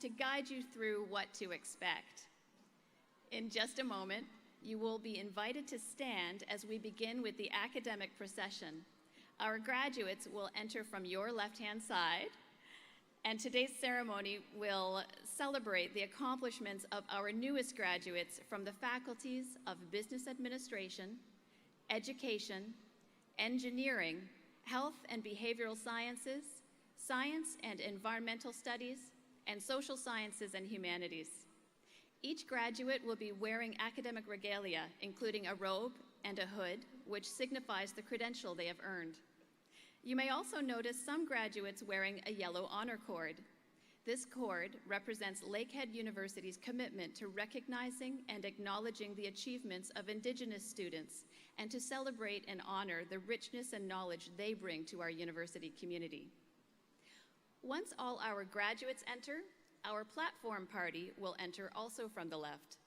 to guide you through what to expect. In just a moment, you will be invited to stand as we begin with the academic procession. Our graduates will enter from your left-hand side, and today's ceremony will celebrate the accomplishments of our newest graduates from the faculties of Business Administration, Education, Engineering, Health and Behavioral Sciences, Science and Environmental Studies, and Social Sciences and Humanities. Each graduate will be wearing academic regalia, including a robe and a hood, which signifies the credential they have earned. You may also notice some graduates wearing a yellow honor cord. This cord represents Lakehead University's commitment to recognizing and acknowledging the achievements of Indigenous students and to celebrate and honor the richness and knowledge they bring to our university community. Once all our graduates enter, our platform party will enter also from the left.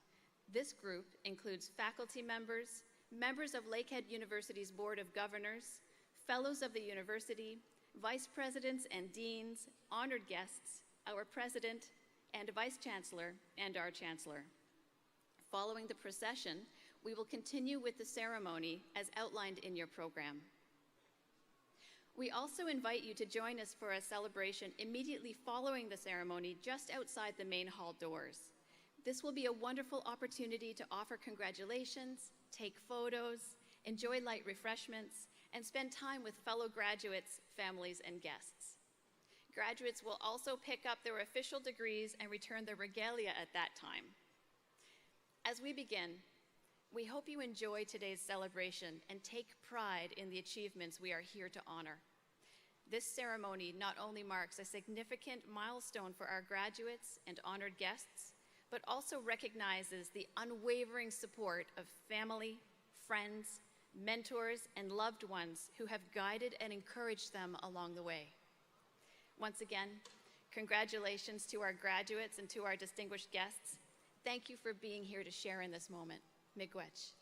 This group includes faculty members, members of Lakehead University's Board of Governors, fellows of the university, vice presidents and deans, honored guests, our president and vice chancellor, and our chancellor. Following the procession, we will continue with the ceremony as outlined in your program. We also invite you to join us for a celebration immediately following the ceremony just outside the main hall doors. This will be a wonderful opportunity to offer congratulations, take photos, enjoy light refreshments, and spend time with fellow graduates, families, and guests. Graduates will also pick up their official degrees and return their regalia at that time. As we begin, we hope you enjoy today's celebration and take pride in the achievements we are here to honor. This ceremony not only marks a significant milestone for our graduates and honored guests, but also recognizes the unwavering support of family, friends, mentors, and loved ones who have guided and encouraged them along the way. Once again, congratulations to our graduates and to our distinguished guests. Thank you for being here to share in this moment. Miigwech.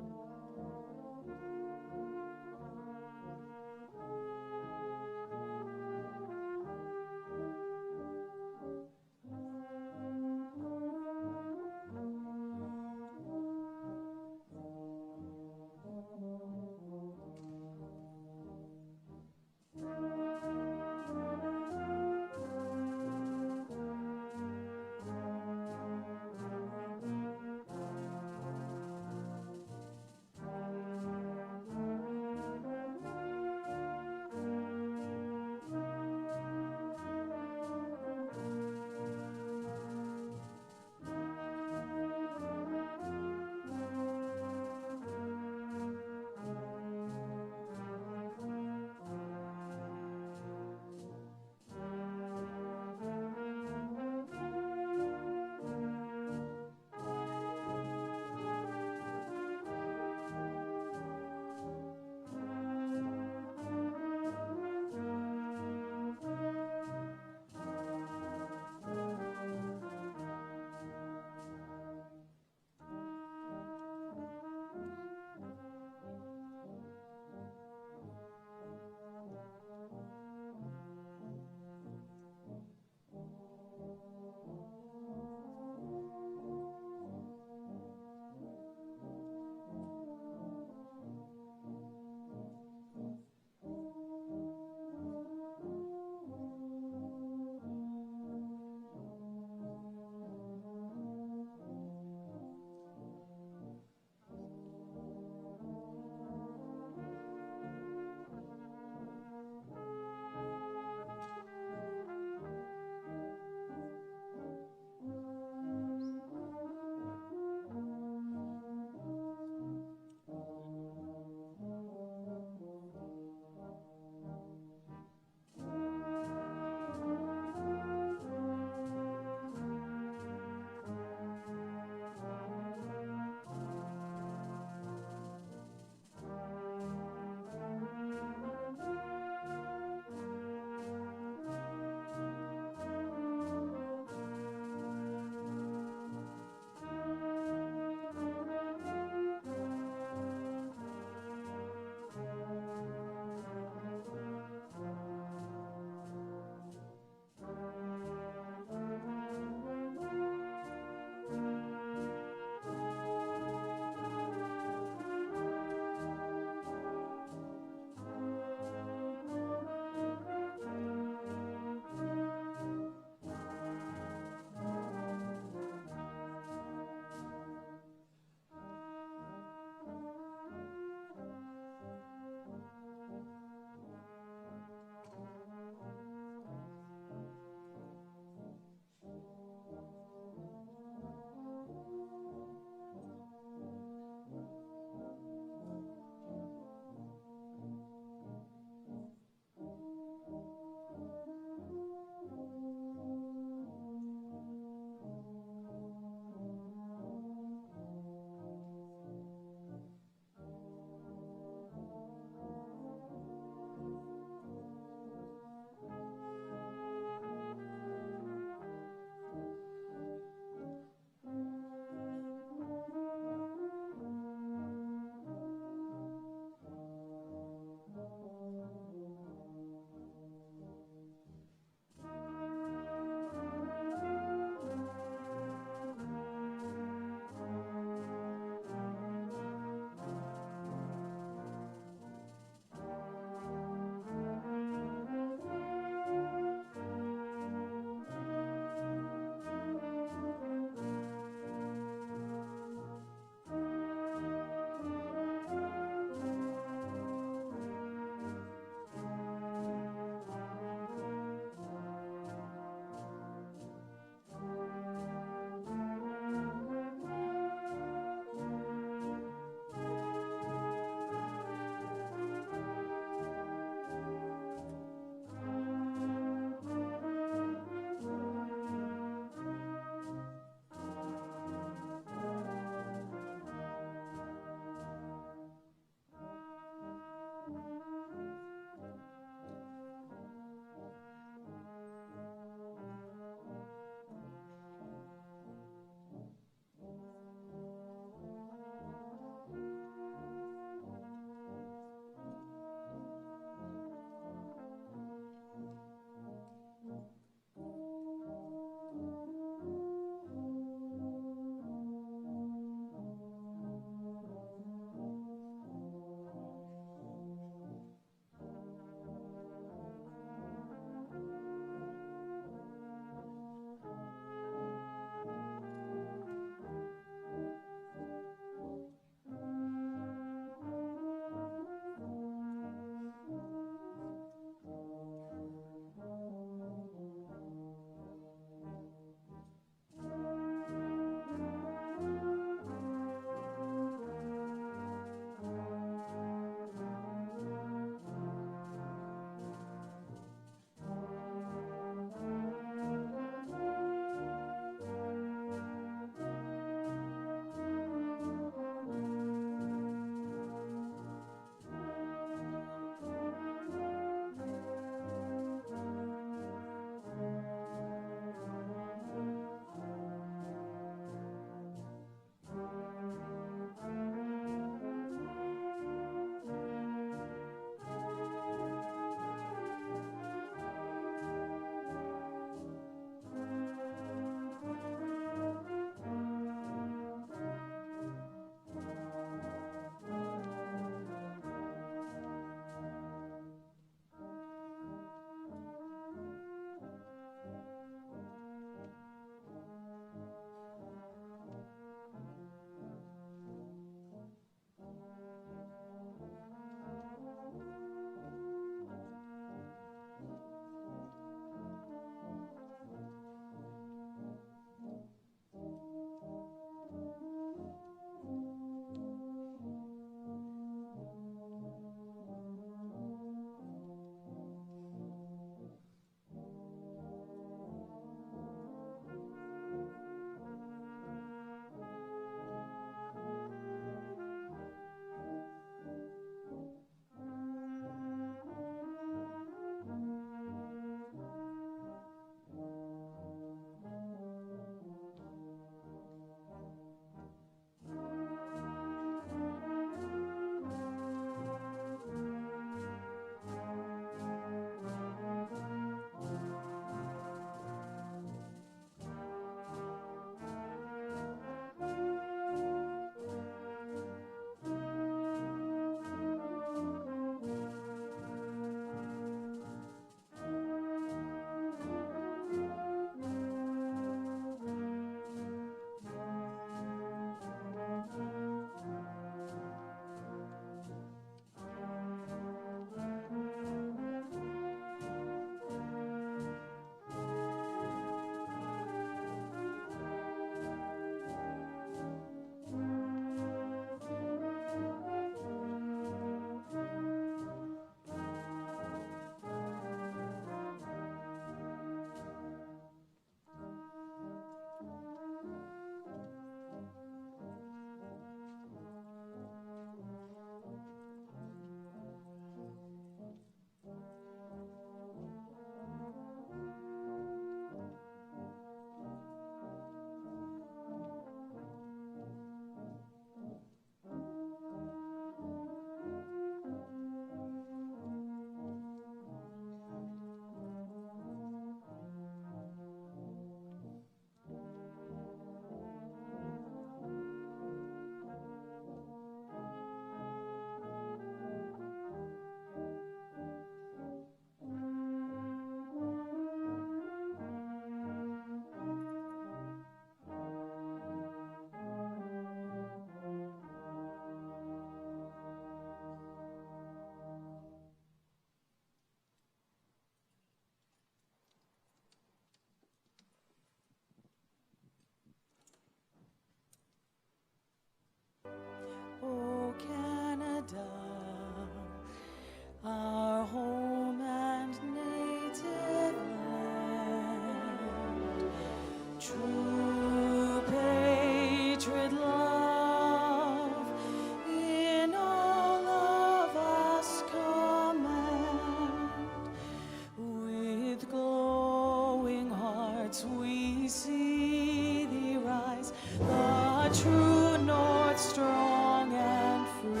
true north, strong and free.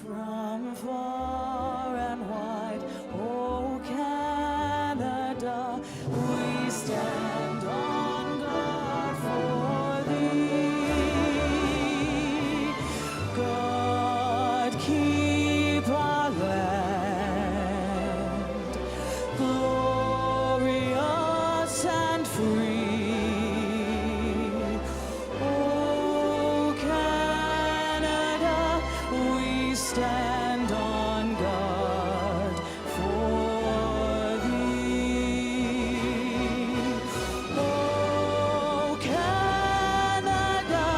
From far and wide, oh Canada, we stand on guard for thee. God keep our land glorious and free. Oh Canada, we stand on guard for thee. Oh Canada,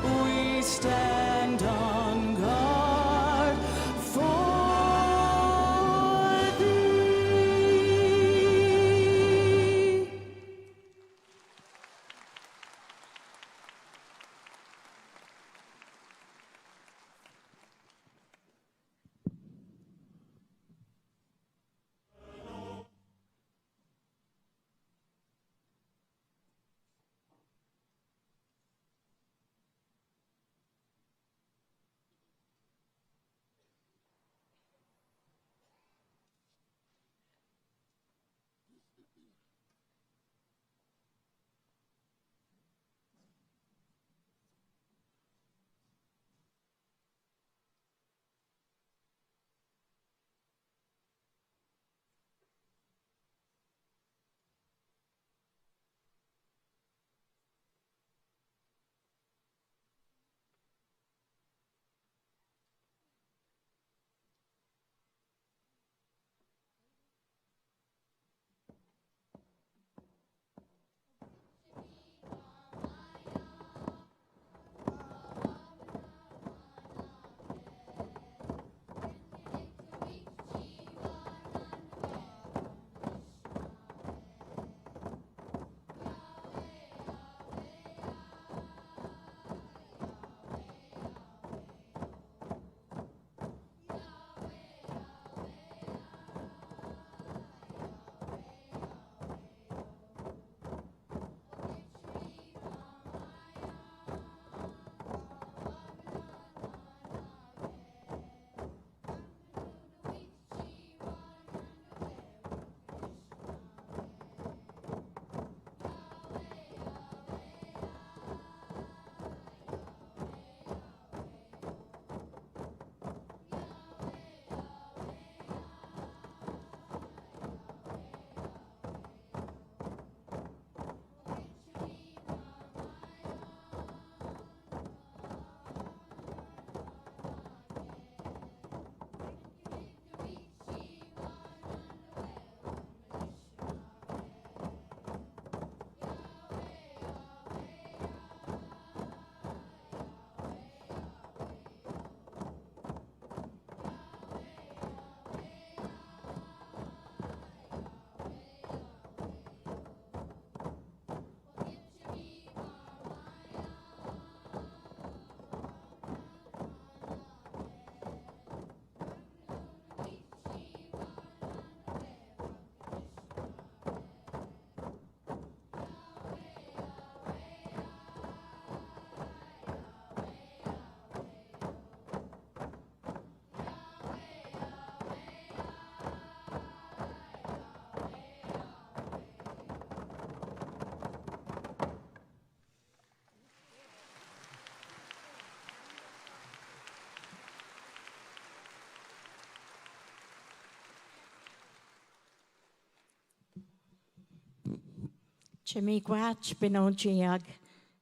we stand on guard for thee. Chimigwach binojiag,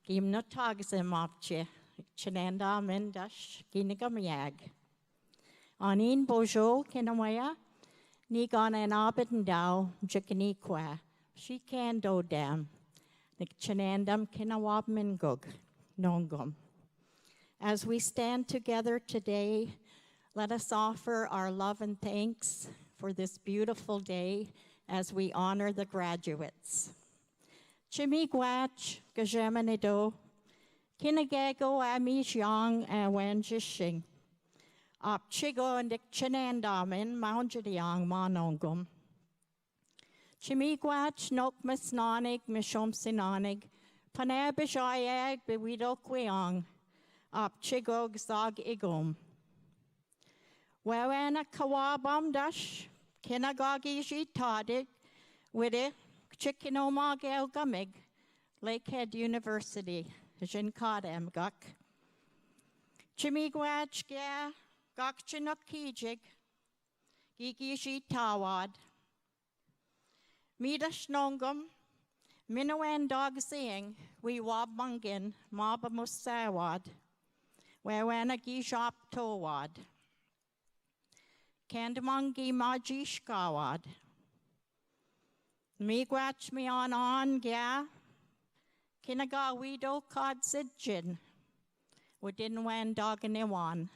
gim no tagsem opche, chenenda mendash, ginigamiag. Anin bojo kinawaya, ni gana an abendau, jikaniqua, she can do dam, nik chenandam kinawab mingug, nongum. As we stand together today, let us offer our love and thanks for this beautiful day as we honor the graduates. Chimigwach, Gajamanido, Kinagago Amish Yang and Wenjishing, Op Chigo and Chenandamin, Mounjadiang Monongum. Chimigwach, Nokmas Nonig, Mishom Sinonig, Pane Bishayag Bewido Kweong, Op Chigog Zog Igum. Wawena Kawabam Dash, Kinagagi Tadig, Wide, Chikinomag El Gumig, Lakehead University, Jinkadem Guk. Chimigwach Ga, Gakchinuk Kijig, Gigishi Tawad. Midash Nongum, Minuan Dog Seeing, we Wabungin, Mabamus Sawad, Wawana Gishop Towad. Kandamangi Majish Gawad. Miigwach me on ga. Kinaga wido cod sidjin. Within wan dog and iwan.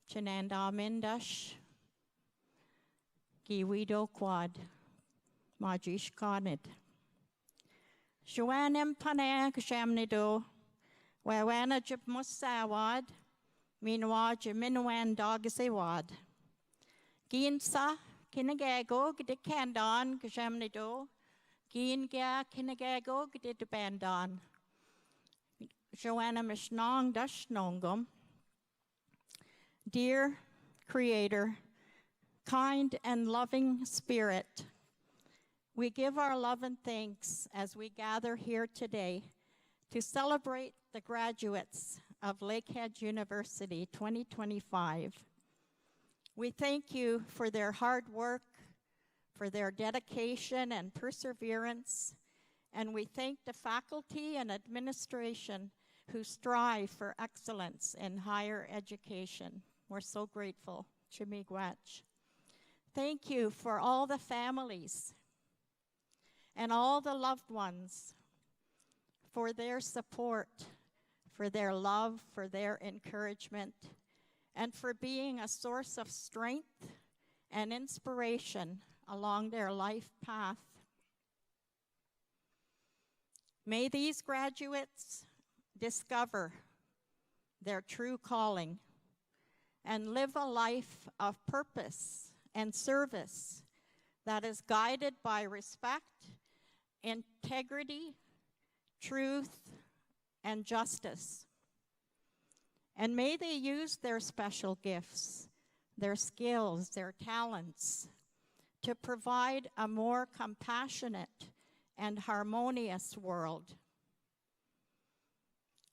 Chinanda mindash. Gi wido quad. Majish conid. Shuanem pane kshamnido. Wawana jib musawad. Meanwhile, Minuan dog is a wad. Ginsa, Kinagago, the Candon, Kshamnido, Ginga, Kinagago, the Bandon. Joanna Mishnong Dashnongum. Dear Creator, kind and loving Spirit, we give our love and thanks as we gather here today to celebrate the graduates of Lakehead University 2025. We thank you for their hard work, for their dedication and perseverance, and we thank the faculty and administration who strive for excellence in higher education. We're so grateful. Chimigwach. Thank you for all the families and all the loved ones for their support, for their love, for their encouragement, and for being a source of strength and inspiration along their life path. May these graduates discover their true calling and live a life of purpose and service that is guided by respect, integrity, truth, and justice. And may they use their special gifts, their skills, their talents to provide a more compassionate and harmonious world.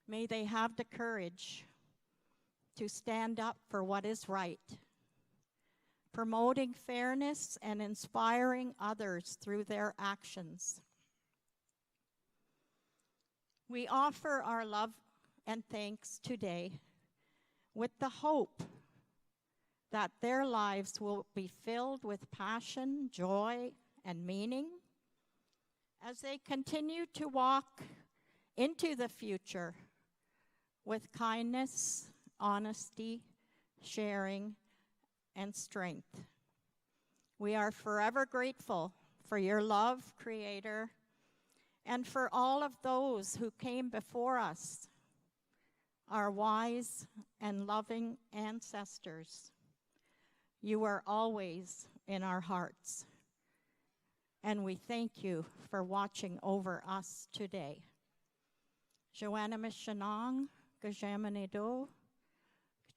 May they have the courage to stand up for what is right, promoting fairness and inspiring others through their actions. We offer our love and thanks today with the hope that their lives will be filled with passion, joy, and meaning as they continue to walk into the future with kindness, honesty, sharing, and strength. We are forever grateful for your love, Creator, and for all of those who came before us, our wise and loving ancestors. You are always in our hearts, and we thank you for watching over us today. Joanna Mishanong, Gajamanido,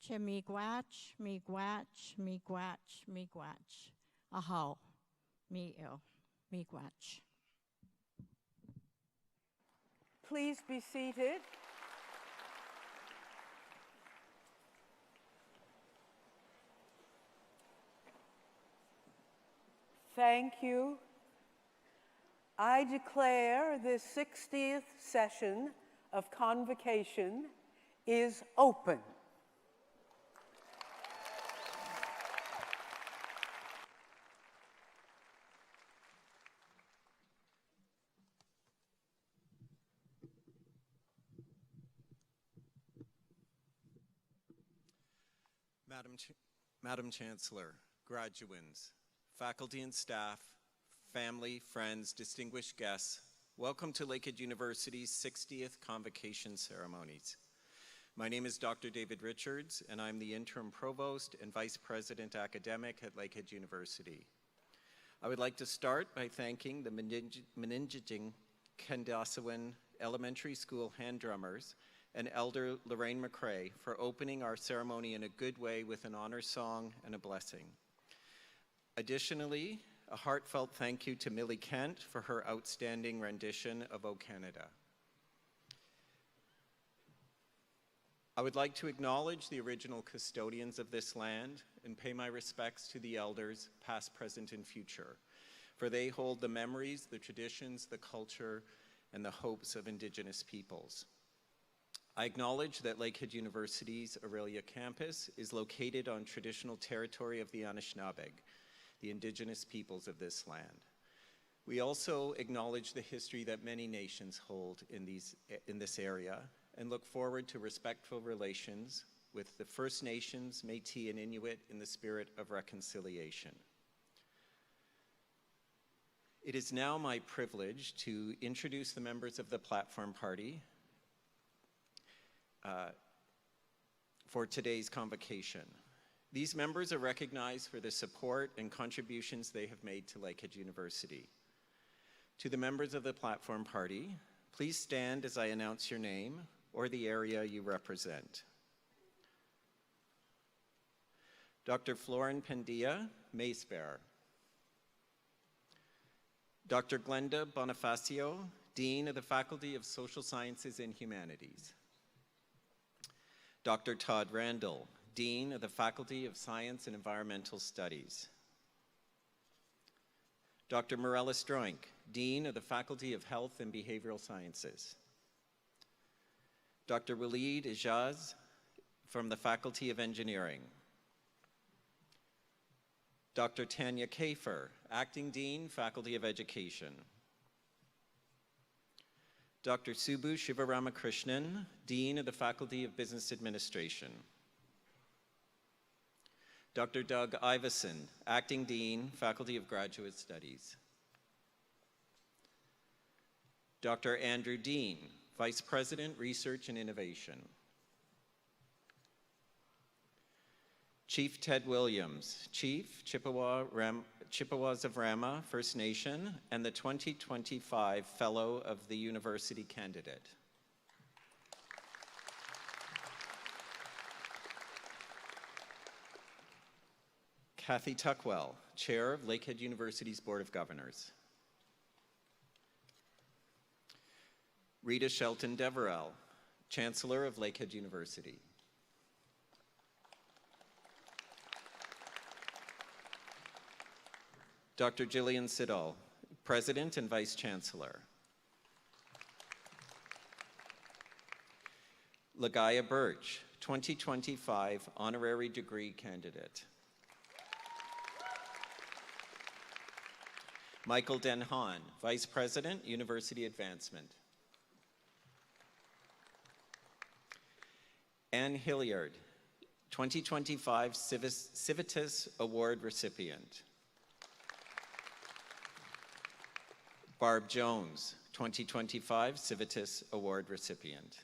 Chemigwach, Migwach, Migwach, Migwach, Ahau, Mi'il, Migwach. Please be seated. Thank you. I declare this 60th session of Convocation is open. Madam Chancellor, graduands, faculty and staff, family, friends, distinguished guests, welcome to Lakehead University's 60th Convocation ceremonies. My name is Dr. David Richards, and I'm the interim provost and vice president academic at Lakehead University. I would like to start by thanking the Meninjing Kandasawan Elementary School hand drummers and Elder Lorraine McCrae for opening our ceremony in a good way with an honor song and a blessing. Additionally, a heartfelt thank you to Millie Kent for her outstanding rendition of O Canada. I would like to acknowledge the original custodians of this land and pay my respects to the elders, past, present, and future, for they hold the memories, the traditions, the culture, and the hopes of Indigenous peoples. I acknowledge that Lakehead University's Orillia campus is located on traditional territory of the Anishinaabe, the Indigenous peoples of this land. We also acknowledge the history that many nations hold in this area and look forward to respectful relations with the First Nations, Métis, and Inuit in the spirit of reconciliation. It is now my privilege to introduce the members of the Platform Party for today's convocation. These members are recognized for the support and contributions they have made to Lakehead University. To the members of the Platform Party, please stand as I announce your name or the area you represent. Dr. Florin Pendia, Mace Bearer. Dr. Glenda Bonifacio, Dean of the Faculty of Social Sciences and Humanities. Dr. Todd Randall, Dean of the Faculty of Science and Environmental Studies. Dr. Morella Stroink, Dean of the Faculty of Health and Behavioral Sciences. Dr. Walid Ijaz from the Faculty of Engineering. Dr. Tanya Kafer, Acting Dean, Faculty of Education. Dr. Subbu Shivaramakrishnan, Dean of the Faculty of Business Administration. Dr. Doug Iveson, Acting Dean, Faculty of Graduate Studies. Dr. Andrew Dean, Vice President, Research and Innovation. Chief Ted Williams, Chief, Chippewas of Rama First Nation, and the 2025 Fellow of the University candidate. Kathy Tuckwell, Chair of Lakehead University's Board of Governors. Rita Shelton Deverell, Chancellor of Lakehead University. Dr. Gillian Siddall, President and Vice Chancellor. Lagaya Birch, 2025 Honorary Degree Candidate. Michael Denhaan, Vice President, University Advancement. Anne Hilliard, 2025 Civitas Award recipient. Barb Jones, 2025 Civitas Award recipient.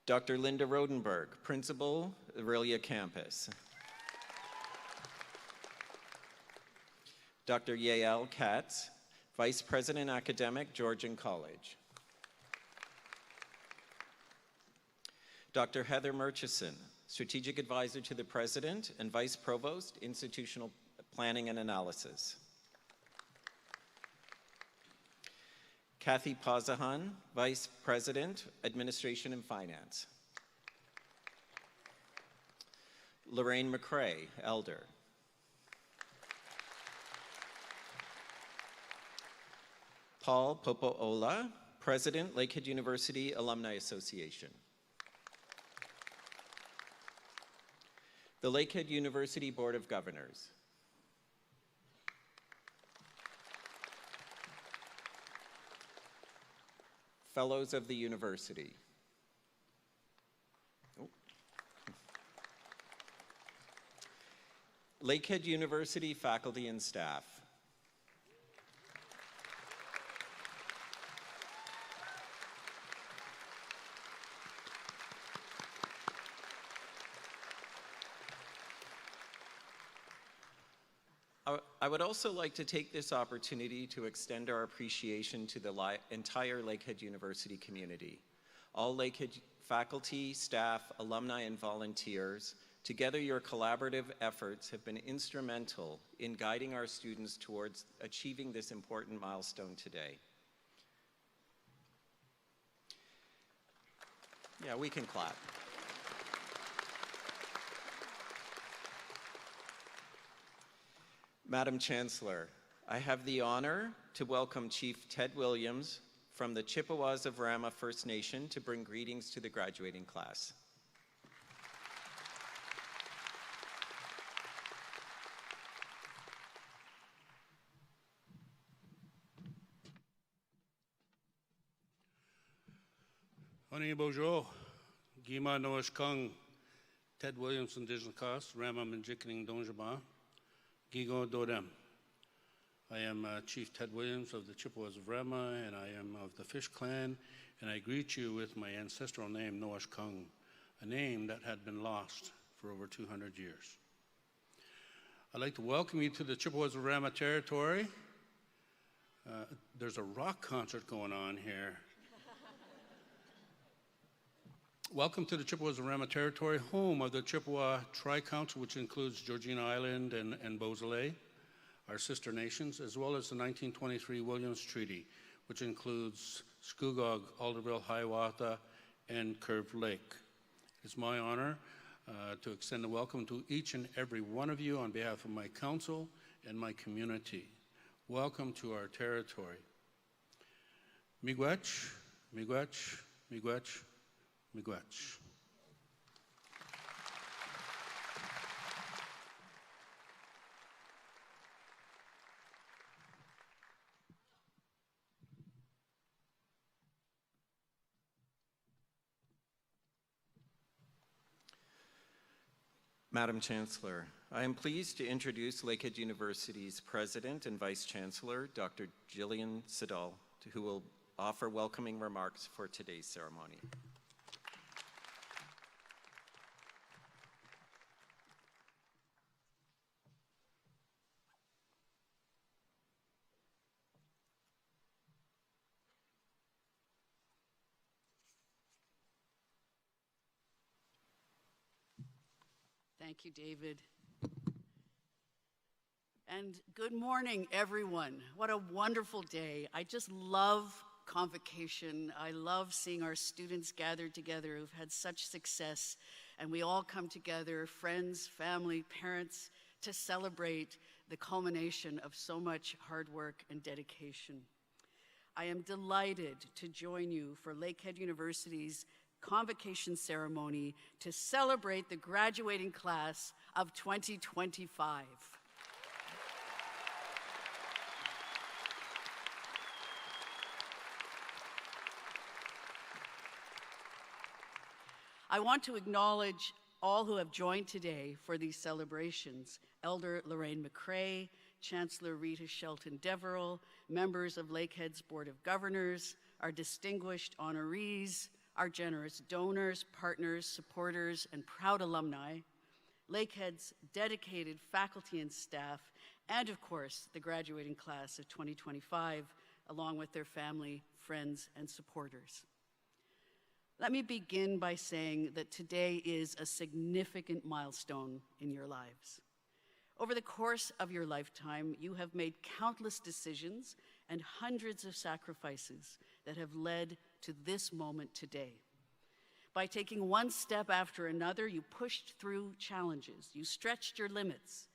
Dr. Linda Rodenberg, Principal, Orillia Campus. Dr. Yael Katz, Vice President Academic, Georgian College. Dr. Heather Murchison, Strategic Advisor to the President and Vice Provost, Institutional Planning and Analysis. Kathy Pazahan, Vice President, Administration and Finance. Lorraine McCrae, Elder. Paul Popoola, President, Lakehead University Alumni Association. The Lakehead University Board of Governors. Fellows of the University. Lakehead University faculty and staff. I would also like to take this opportunity to extend our appreciation to the entire Lakehead University community. All Lakehead faculty, staff, alumni, and volunteers, together your collaborative efforts have been instrumental in guiding our students towards achieving this important milestone today. Yeah, we can clap. Madam Chancellor, I have the honor to welcome Chief Ted Williams from the Chippewas of Rama First Nation to bring greetings to the graduating class. Honey bonjour, Gima Noash Kung, Ted Williams, Indigenous Cost, Rama Manjikaning Donjaba, Gigo Dodem. I am Chief Ted Williams of the Chippewas of Rama, and I am of the Fish Clan, and I greet you with my ancestral name, Noash Kung, a name that had been lost for over 200 years. I'd like to welcome you to the Chippewas of Rama territory. There's a rock concert going on here. Welcome to the Chippewas of Rama territory, home of the Chippewa Tri-Council, which includes Georgina Island and Beausoleil, our sister nations, as well as the 1923 Williams Treaty, which includes Scugog, Alderville, Hiawatha, and Curve Lake. It's my honor to extend a welcome to each and every one of you on behalf of my council and my community. Welcome to our territory. Miigwech, miigwech, miigwech, miigwech. Madam Chancellor, I am pleased to introduce Lakehead University's President and Vice Chancellor, Dr. Jillian Siddall, who will offer welcoming remarks for today's ceremony. Thank you, David. And good morning, everyone. What a wonderful day. I just love Convocation. I love seeing our students gathered together who've had such success, and we all come together, friends, family, parents, to celebrate the culmination of so much hard work and dedication. I am delighted to join you for Lakehead University's Convocation ceremony to celebrate the graduating class of 2025. I want to acknowledge all who have joined today for these celebrations: Elder Lorraine McCrae, Chancellor Rita Shelton Deverell, members of Lakehead's Board of Governors, our distinguished honorees, our generous donors, partners, supporters, and proud alumni, Lakehead's dedicated faculty and staff, and of course, the graduating class of 2025, along with their family, friends, and supporters. Let me begin by saying that today is a significant milestone in your lives. Over the course of your lifetime, you have made countless decisions and hundreds of sacrifices that have led to this moment today. By taking one step after another, you pushed through challenges, you stretched your limits,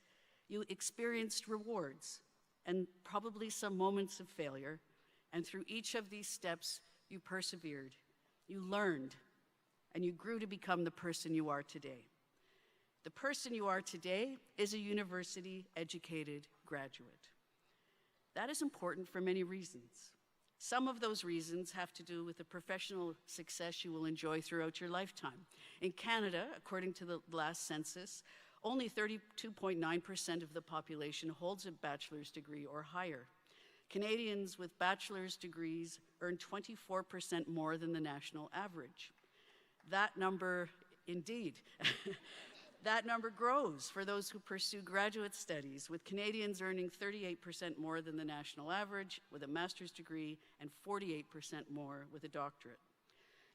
you experienced rewards, and probably some moments of failure, and through each of these steps, you persevered, you learned, and you grew to become the person you are today. The person you are today is a university-educated graduate. That is important for many reasons. Some of those reasons have to do with the professional success you will enjoy throughout your lifetime. In Canada, according to the last census, only 32.9% of the population holds a bachelor's degree or higher. Canadians with bachelor's degrees earn 24% more than the national average. That number, indeed, That number grows for those who pursue graduate studies, with Canadians earning 38% more than the national average with a master's degree and 48% more with a doctorate.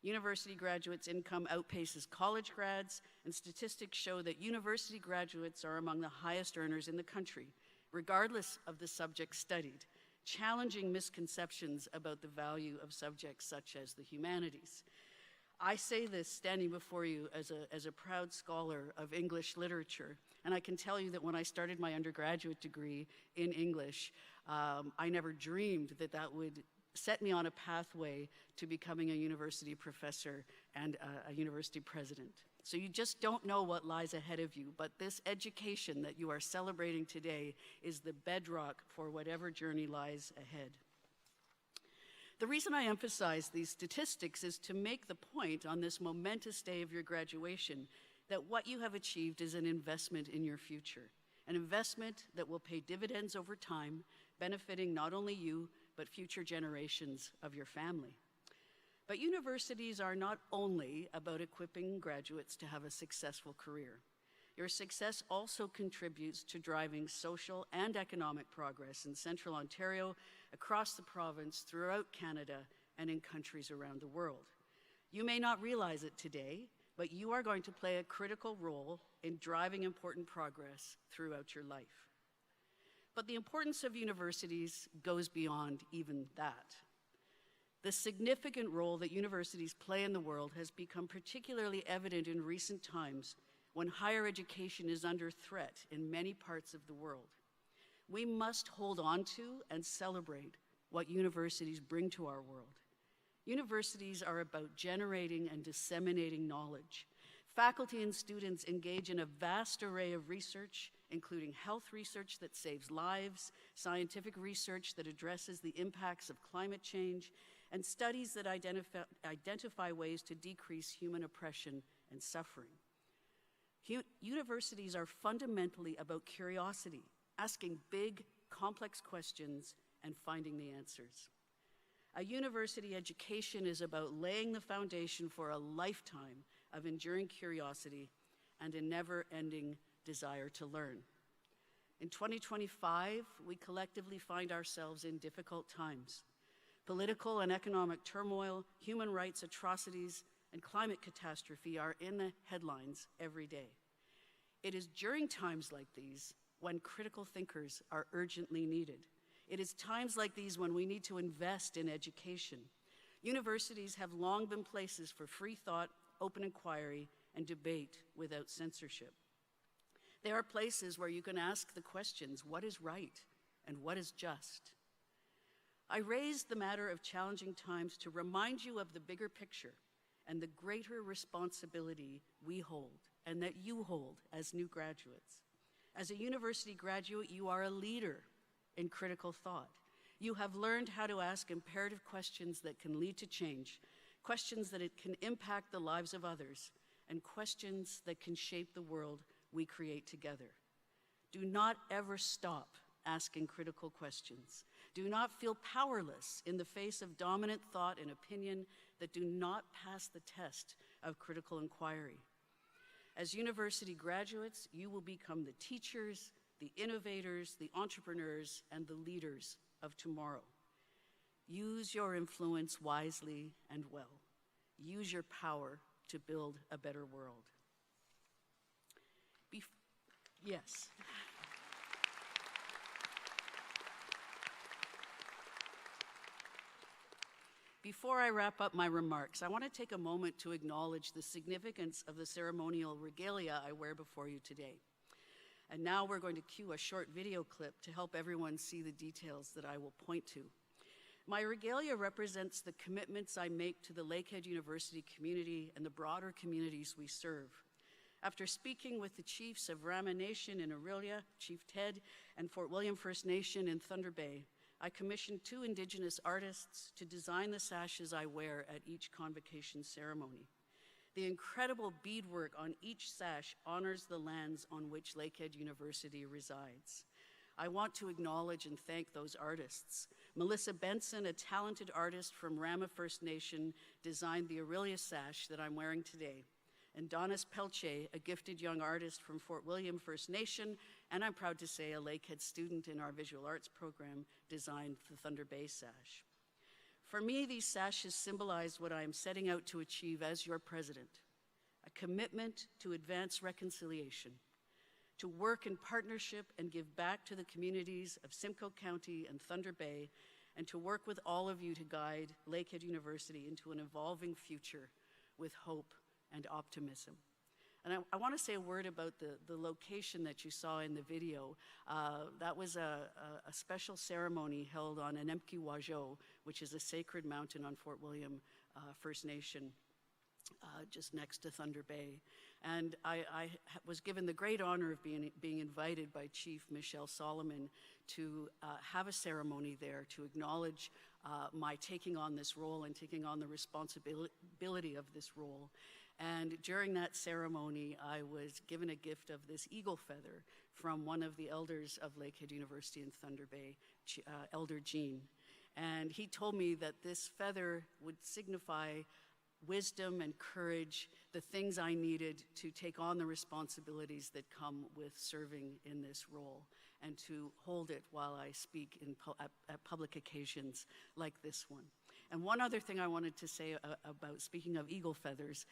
University graduates' income outpaces college grads, and statistics show that university graduates are among the highest earners in the country, regardless of the subject studied, challenging misconceptions about the value of subjects such as the humanities. I say this standing before you as a proud scholar of English literature, and I can tell you that when I started my undergraduate degree in English, I never dreamed that that would set me on a pathway to becoming a university professor and a university president. So you just don't know what lies ahead of you, but this education that you are celebrating today is the bedrock for whatever journey lies ahead. The reason I emphasize these statistics is to make the point on this momentous day of your graduation that what you have achieved is an investment in your future, an investment that will pay dividends over time, benefiting not only you, but future generations of your family. But universities are not only about equipping graduates to have a successful career. Your success also contributes to driving social and economic progress in Central Ontario, across the province, throughout Canada, and in countries around the world. You may not realize it today, but you are going to play a critical role in driving important progress throughout your life. But the importance of universities goes beyond even that. The significant role that universities play in the world has become particularly evident in recent times when higher education is under threat in many parts of the world. We must hold on to and celebrate what universities bring to our world. Universities are about generating and disseminating knowledge. Faculty and students engage in a vast array of research, including health research that saves lives, scientific research that addresses the impacts of climate change, and studies that identify ways to decrease human oppression and suffering. Universities are fundamentally about curiosity, asking big, complex questions and finding the answers. A university education is about laying the foundation for a lifetime of enduring curiosity and a never-ending desire to learn. In 2025, we collectively find ourselves in difficult times. Political and economic turmoil, human rights atrocities, and climate catastrophe are in the headlines every day. It is during times like these when critical thinkers are urgently needed. It is times like these when we need to invest in education. Universities have long been places for free thought, open inquiry, and debate without censorship. They are places where you can ask the questions, what is right and what is just? I raised the matter of challenging times to remind you of the bigger picture and the greater responsibility we hold and that you hold as new graduates. As a university graduate, you are a leader in critical thought. You have learned how to ask imperative questions that can lead to change, questions that can impact the lives of others, and questions that can shape the world we create together. Do not ever stop asking critical questions. Do not feel powerless in the face of dominant thought and opinion that do not pass the test of critical inquiry. As university graduates, you will become the teachers, the innovators, the entrepreneurs, and the leaders of tomorrow. Use your influence wisely and well. Use your power to build a better world. Yes. Before I wrap up my remarks, I want to take a moment to acknowledge the significance of the ceremonial regalia I wear before you today. And now we're going to cue a short video clip to help everyone see the details that I will point to. My regalia represents the commitments I make to the Lakehead University community and the broader communities we serve. After speaking with the chiefs of Rama Nation in Orillia, Chief Ted, and Fort William First Nation in Thunder Bay, I commissioned 2 Indigenous artists to design the sashes I wear at each convocation ceremony. The incredible beadwork on each sash honors the lands on which Lakehead University resides. I want to acknowledge and thank those artists. Melissa Benson, a talented artist from Rama First Nation, designed the Orillia sash that I'm wearing today. and Donis Pelche, a gifted young artist from Fort William First Nation, and I'm proud to say a Lakehead student in our visual arts program, designed the Thunder Bay sash. For me, these sashes symbolize what I am setting out to achieve as your president, a commitment to advance reconciliation, to work in partnership and give back to the communities of Simcoe County and Thunder Bay, and to work with all of you to guide Lakehead University into an evolving future with hope and optimism. And I want to say a word about the location that you saw in the video. That was a special ceremony held on Anemki-Wajo, which is a sacred mountain on Fort William First Nation, just next to Thunder Bay. And I was given the great honor of being invited by Chief Michelle Solomon to have a ceremony there to acknowledge my taking on this role and taking on the responsibility of this role. And during that ceremony, I was given a gift of this eagle feather from one of the elders of Lakehead University in Thunder Bay, Elder Jean. And he told me that this feather would signify wisdom and courage, the things I needed to take on the responsibilities that come with serving in this role, and to hold it while I speak at public occasions like this one. And one other thing I wanted to say about, speaking of eagle feathers,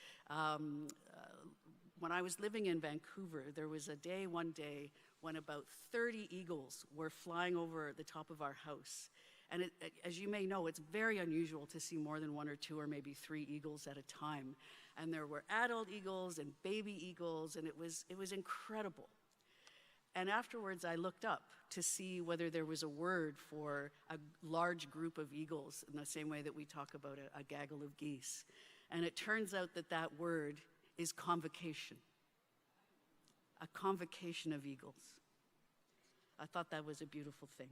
when I was living in Vancouver, there was one day when about 30 eagles were flying over the top of our house. And as you may know, it's very unusual to see more than one or two or maybe 3 eagles at a time. And there were adult eagles and baby eagles, and it was incredible. And afterwards, I looked up to see whether there was a word for a large group of eagles in the same way that we talk about a gaggle of geese. And it turns out that that word is convocation, a convocation of eagles. I thought that was a beautiful thing.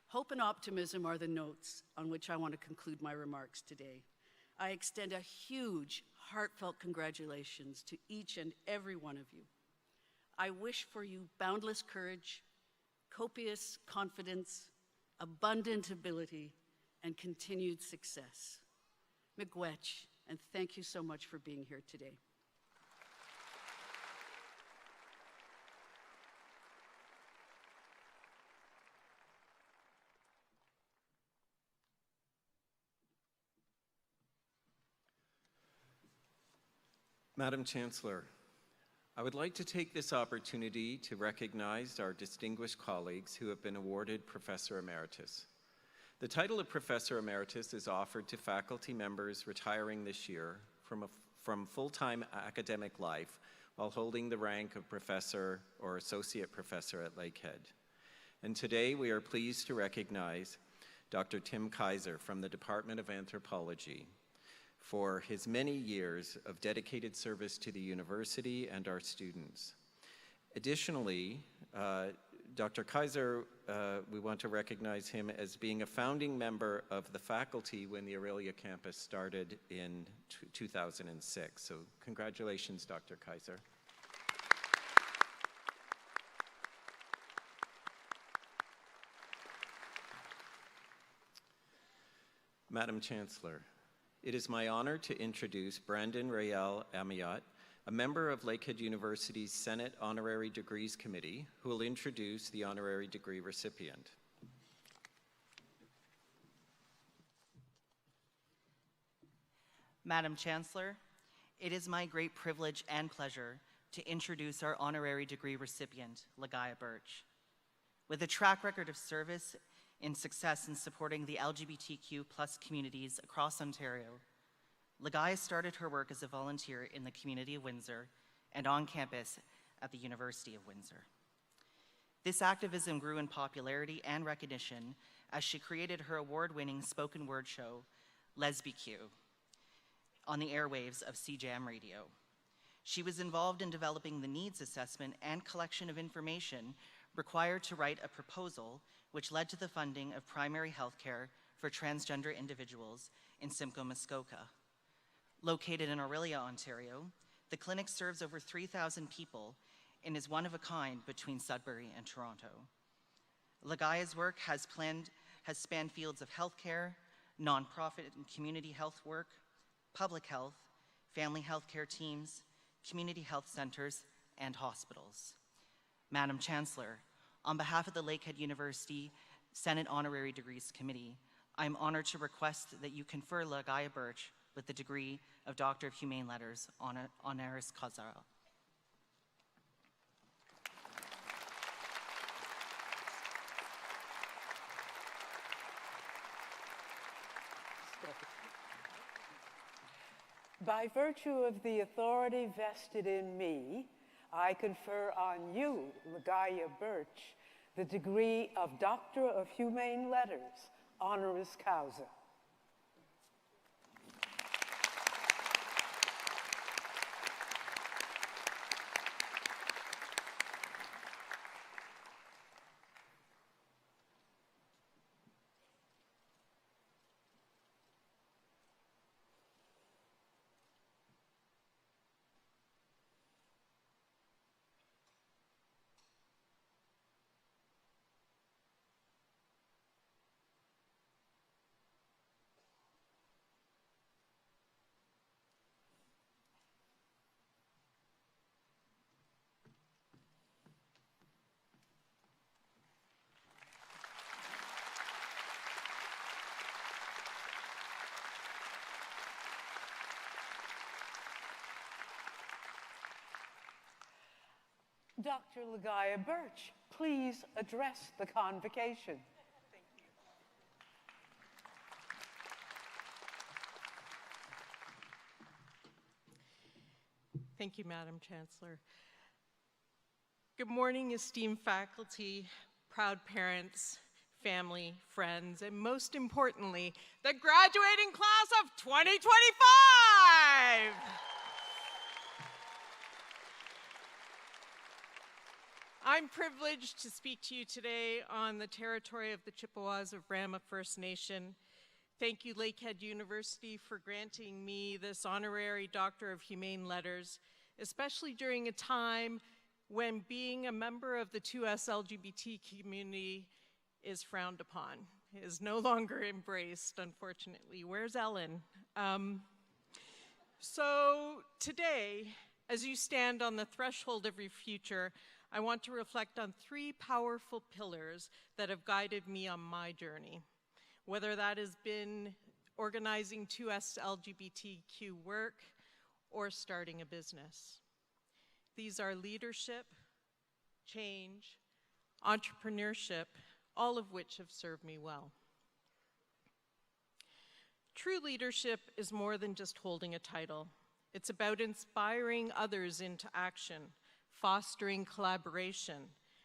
Hope and optimism are the notes on which I want to conclude my remarks today. I extend a huge, heartfelt congratulations to each and every one of you. I wish for you boundless courage, copious confidence, abundant ability, and continued success. Miigwech, and thank you so much for being here today. Madam Chancellor, I would like to take this opportunity to recognize our distinguished colleagues who have been awarded Professor Emeritus. The title of Professor Emeritus is offered to faculty members retiring this year from full-time academic life while holding the rank of professor or associate professor at Lakehead. And today we are pleased to recognize Dr. Tim Kaiser from the Department of Anthropology for his many years of dedicated service to the university and our students. Additionally, Dr. Kaiser, we want to recognize him as being a founding member of the faculty when the Orillia campus started in 2006. So congratulations, Dr. Kaiser. Madam Chancellor, it is my honor to introduce Brandon Rayel Amiot, a member of Lakehead University's Senate Honorary Degrees Committee, who will introduce the honorary degree recipient. Madam Chancellor, it is my great privilege and pleasure to introduce our honorary degree recipient, Lagaya Birch. With a track record of service in success in supporting the LGBTQ+ communities across Ontario, Lagaya started her work as a volunteer in the community of Windsor and on campus at the University of Windsor. This activism grew in popularity and recognition as she created her award-winning spoken word show, LesbiQ, on the airwaves of CJAM Radio. She was involved in developing the needs assessment and collection of information required to write a proposal which led to the funding of primary health care for transgender individuals in Simcoe, Muskoka. Located in Orillia, Ontario, the clinic serves over 3,000 people and is one of a kind between Sudbury and Toronto. Lagaya's work has spanned fields of healthcare, nonprofit and community health work, public health, family health care teams, community health centers, and hospitals. Madam Chancellor, on behalf of the Lakehead University Senate Honorary Degrees Committee, I am honored to request that you confer Lagaya Birch with the degree of Doctor of Humane Letters, honoris causa. By virtue of the authority vested in me, I confer on you, Lagaya Birch, the degree of Doctor of Humane Letters, honoris causa. Dr. Lagaya Birch, please address the convocation. Thank you, Madam Chancellor. Good morning, esteemed faculty, proud parents, family, friends, and most importantly, the graduating class of 2025! I'm privileged to speak to you today on the territory of the Chippewas of Rama First Nation. Thank you, Lakehead University, for granting me this honorary Doctor of Humane Letters, especially during a time when being a member of the 2S LGBT community is frowned upon. It is no longer embraced, unfortunately. Where's Ellen? So today, as you stand on the threshold of your future, I want to reflect on three powerful pillars that have guided me on my journey, whether that has been organizing 2S LGBTQ work or starting a business. These are leadership, change, entrepreneurship, all of which have served me well. True leadership is more than just holding a title. It's about inspiring others into action, fostering collaboration,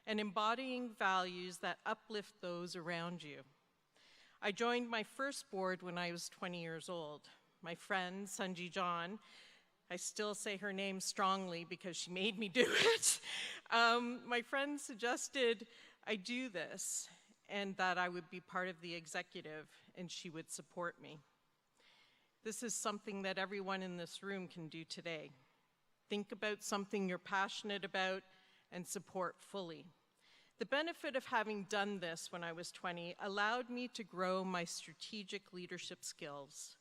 and embodying values that uplift those around you. I joined my first board when I was 20 years old. My friend, Sanji John, I still say her name strongly because she made me do it. My friend suggested I do this and that I would be part of the executive and she would support me. This is something that everyone in this room can do today. Think about something you're passionate about and support fully. The benefit of having done this when I was 20 allowed me to grow my strategic leadership skills.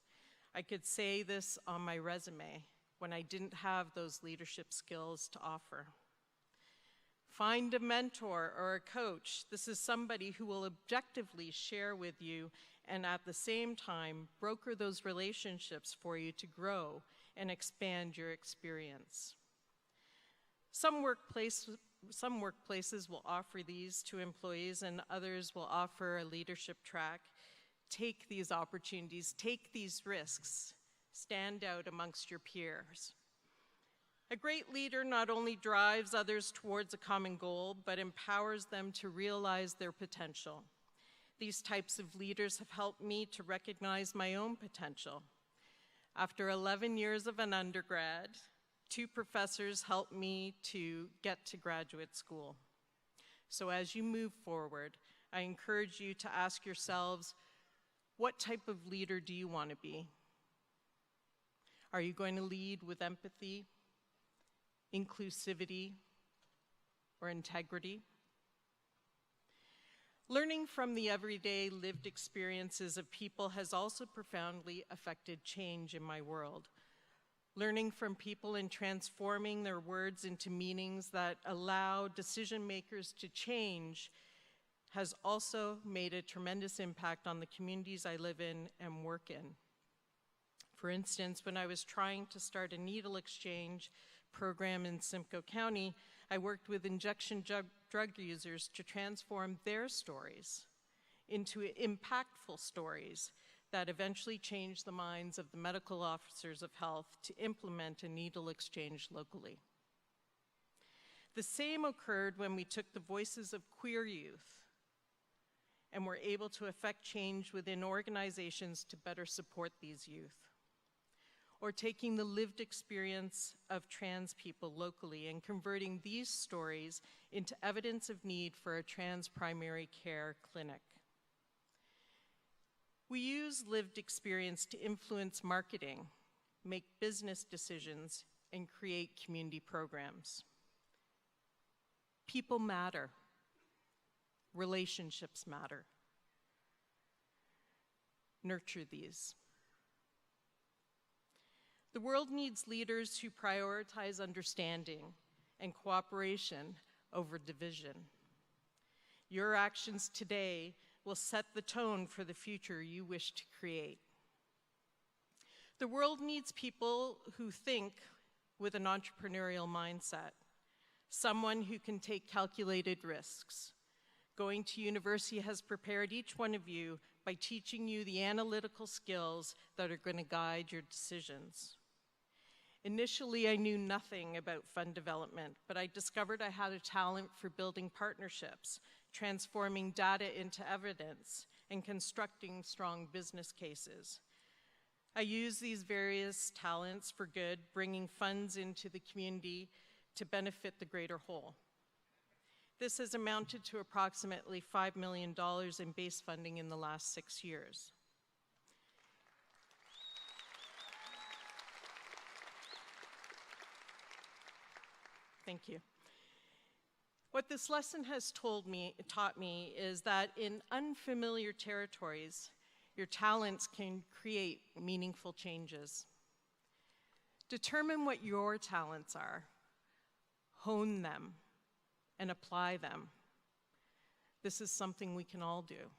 I could say this on my resume when I didn't have those leadership skills to offer. Find a mentor or a coach. This is somebody who will objectively share with you and at the same time broker those relationships for you to grow and expand your experience. Some workplaces will offer these to employees and others will offer a leadership track. Take these opportunities, take these risks, stand out amongst your peers. A great leader not only drives others towards a common goal, but empowers them to realize their potential. These types of leaders have helped me to recognize my own potential. After 11 years of an undergrad, 2 professors helped me to get to graduate school. So as you move forward, I encourage you to ask yourselves, what type of leader do you want to be? Are you going to lead with empathy, inclusivity, or integrity? Learning from the everyday lived experiences of people has also profoundly affected change in my world. Learning from people and transforming their words into meanings that allow decision makers to change has also made a tremendous impact on the communities I live in and work in. For instance, when I was trying to start a needle exchange program in Simcoe County, I worked with injection drug users to transform their stories into impactful stories that eventually changed the minds of the medical officers of health to implement a needle exchange locally. The same occurred when we took the voices of queer youth and were able to affect change within organizations to better support these youth. Or taking the lived experience of trans people locally and converting these stories into evidence of need for a trans primary care clinic. We use lived experience to influence marketing, make business decisions, and create community programs. People matter. Relationships matter. Nurture these. The world needs leaders who prioritize understanding and cooperation over division. Your actions today will set the tone for the future you wish to create. The world needs people who think with an entrepreneurial mindset, someone who can take calculated risks. Going to university has prepared each one of you by teaching you the analytical skills that are going to guide your decisions. Initially, I knew nothing about fund development, but I discovered I had a talent for building partnerships, transforming data into evidence, and constructing strong business cases. I use these various talents for good, bringing funds into the community to benefit the greater whole. This has amounted to approximately $5 million in base funding in the last 6 years. Thank you. What this lesson has taught me is that in unfamiliar territories, your talents can create meaningful changes. Determine what your talents are, hone them, and apply them. This is something we can all do.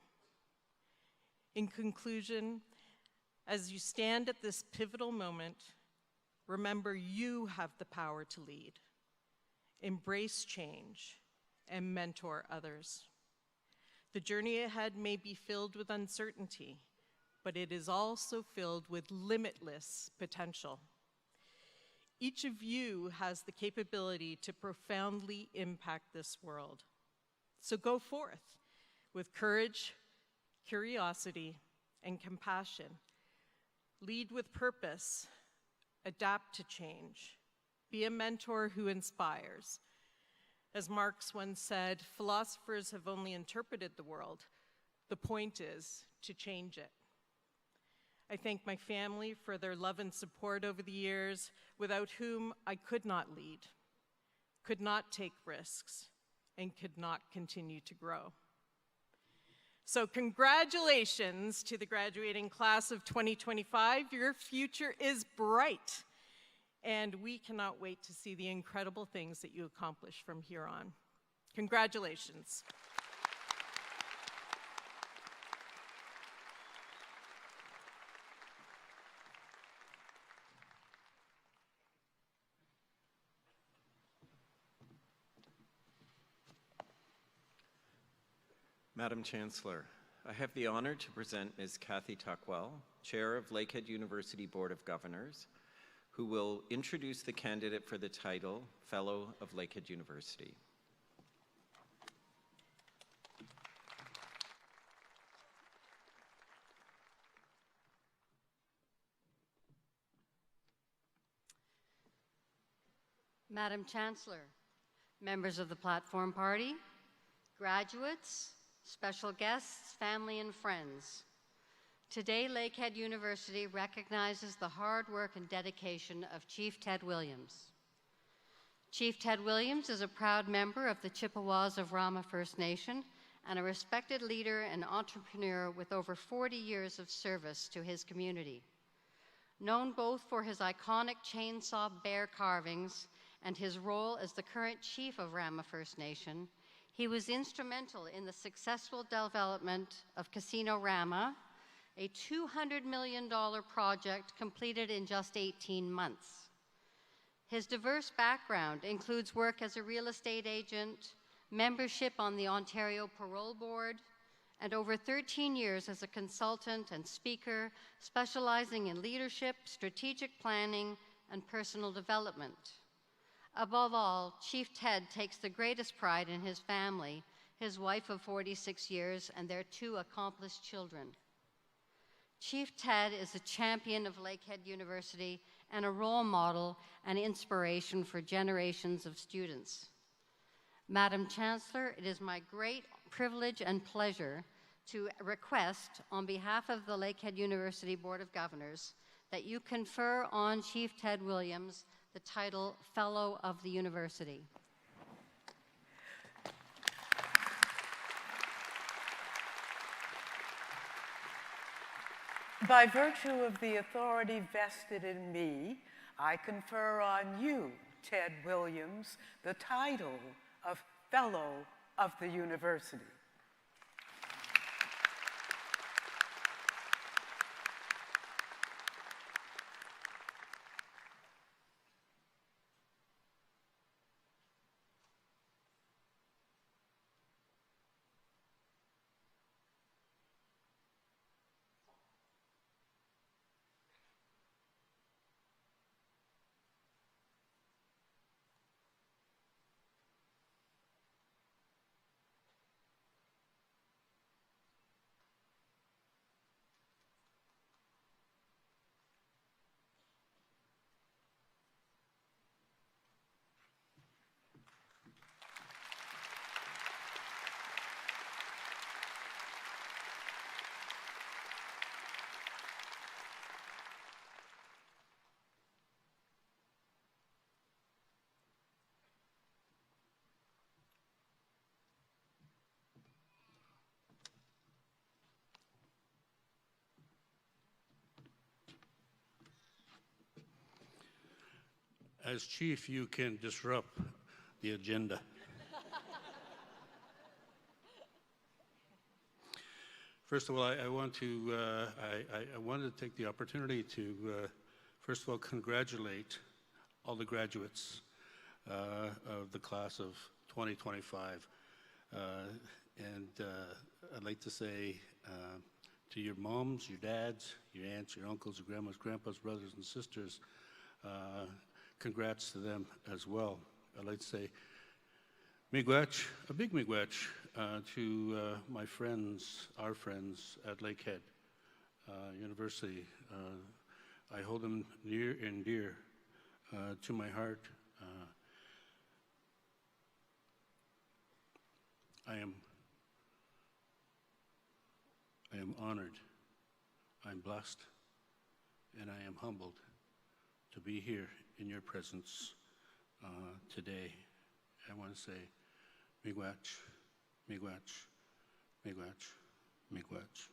In conclusion, as you stand at this pivotal moment, remember you have the power to lead, embrace change, and mentor others. The journey ahead may be filled with uncertainty, but it is also filled with limitless potential. Each of you has the capability to profoundly impact this world. So go forth with courage, curiosity, and compassion. Lead with purpose, adapt to change, be a mentor who inspires. As Marx once said, philosophers have only interpreted the world. The point is to change it. I thank my family for their love and support over the years, without whom I could not lead, could not take risks, and could not continue to grow. So congratulations to the graduating class of 2025. Your future is bright. And we cannot wait to see the incredible things that you accomplish from here on. Congratulations. Madam Chancellor, I have the honor to present Ms. Kathy Tuckwell, Chair of Lakehead University Board of Governors, who will introduce the candidate for the title Fellow of Lakehead University. Madam Chancellor, members of the Platform Party, graduates, special guests, family, and friends. Today, Lakehead University recognizes the hard work and dedication of Chief Ted Williams. Chief Ted Williams is a proud member of the Chippewas of Rama First Nation and a respected leader and entrepreneur with over 40 years of service to his community. Known both for his iconic chainsaw bear carvings and his role as the current chief of Rama First Nation, he was instrumental in the successful development of Casino Rama, a $200 million project completed in just 18 months. His diverse background includes work as a real estate agent, membership on the Ontario Parole Board, and over 13 years as a consultant and speaker, specializing in leadership, strategic planning, and personal development. Above all, Chief Ted takes the greatest pride in his family, his wife of 46 years, and their 2 accomplished children. Chief Ted is a champion of Lakehead University and a role model and inspiration for generations of students. Madam Chancellor, it is my great privilege and pleasure to request, on behalf of the Lakehead University Board of Governors, that you confer on Chief Ted Williams the title Fellow of the University. By virtue of the authority vested in me, I confer on you, Ted Williams, the title of Fellow of the University. As chief, you can disrupt the agenda. First of all, I wanted to take the opportunity to, first of all, congratulate all the graduates of the class of 2025. And I'd like to say to your moms, your dads, your aunts, your uncles, your grandmas, grandpas, brothers, and sisters, congrats to them as well. I'd like to say miigwech, a big miigwech to my friends, our friends at Lakehead University. I hold them near and dear to my heart. I am honored, I'm blessed, and I am humbled to be here in your presence today. I want to say miigwech, miigwech, miigwech, miigwech.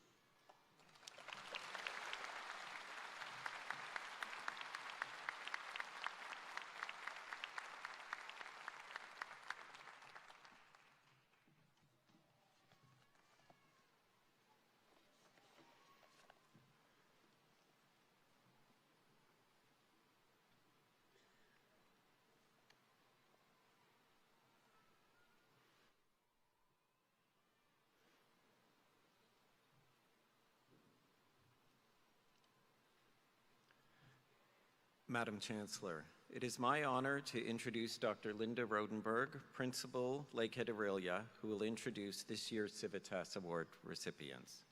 Madam Chancellor, it is my honor to introduce Dr. Linda Rodenberg, Principal, Lakehead Orillia, who will introduce this year's Civitas Award recipients.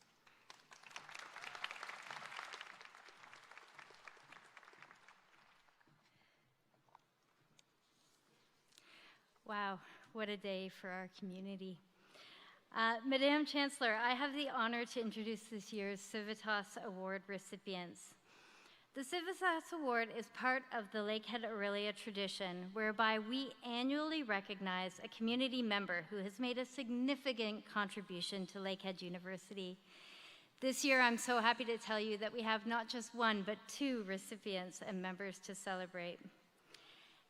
Wow, what a day for our community. Madam Chancellor, I have the honor to introduce this year's Civitas Award recipients. The Civitas Award is part of the Lakehead Orillia tradition, whereby we annually recognize a community member who has made a significant contribution to Lakehead University. This year, I'm so happy to tell you that we have not just one, but two recipients and members to celebrate.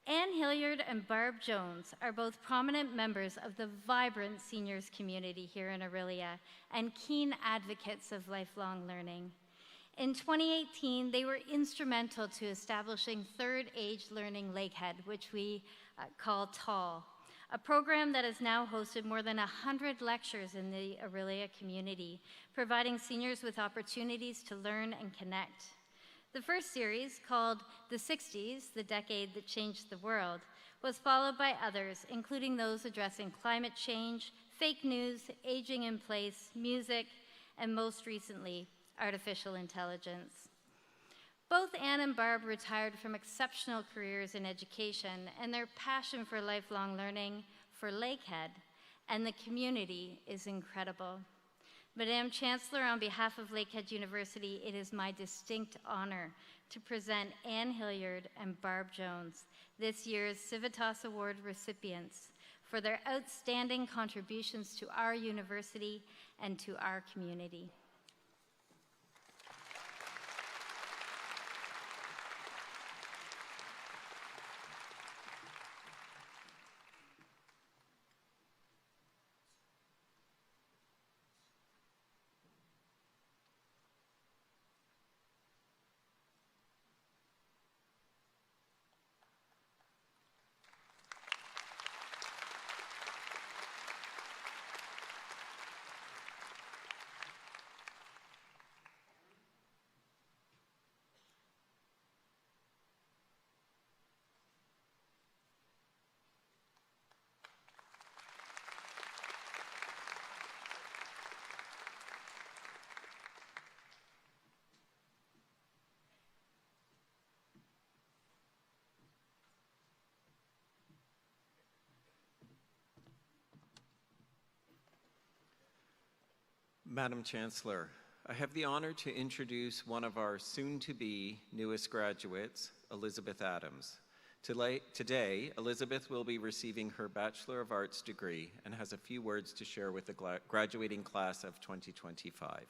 Anne Hilliard and Barb Jones are both prominent members of the vibrant seniors community here in Orillia and keen advocates of lifelong learning. In 2018, they were instrumental to establishing Third Age Learning Lakehead, which we call TALL, a program that has now hosted more than 100 lectures in the Orillia community, providing seniors with opportunities to learn and connect. The first series, called The 60s, the Decade That Changed the World, was followed by others, including those addressing climate change, fake news, aging in place, music, and most recently, artificial intelligence. Both Anne and Barb retired from exceptional careers in education, and their passion for lifelong learning for Lakehead and the community is incredible. Madam Chancellor, on behalf of Lakehead University, it is my distinct honor to present Anne Hilliard and Barb Jones, this year's Civitas Award recipients, for their outstanding contributions to our university and to our community. Madam Chancellor, I have the honor to introduce one of our soon-to-be newest graduates, Elizabeth Adams. Today, Elizabeth will be receiving her Bachelor of Arts degree and has a few words to share with the graduating class of 2025.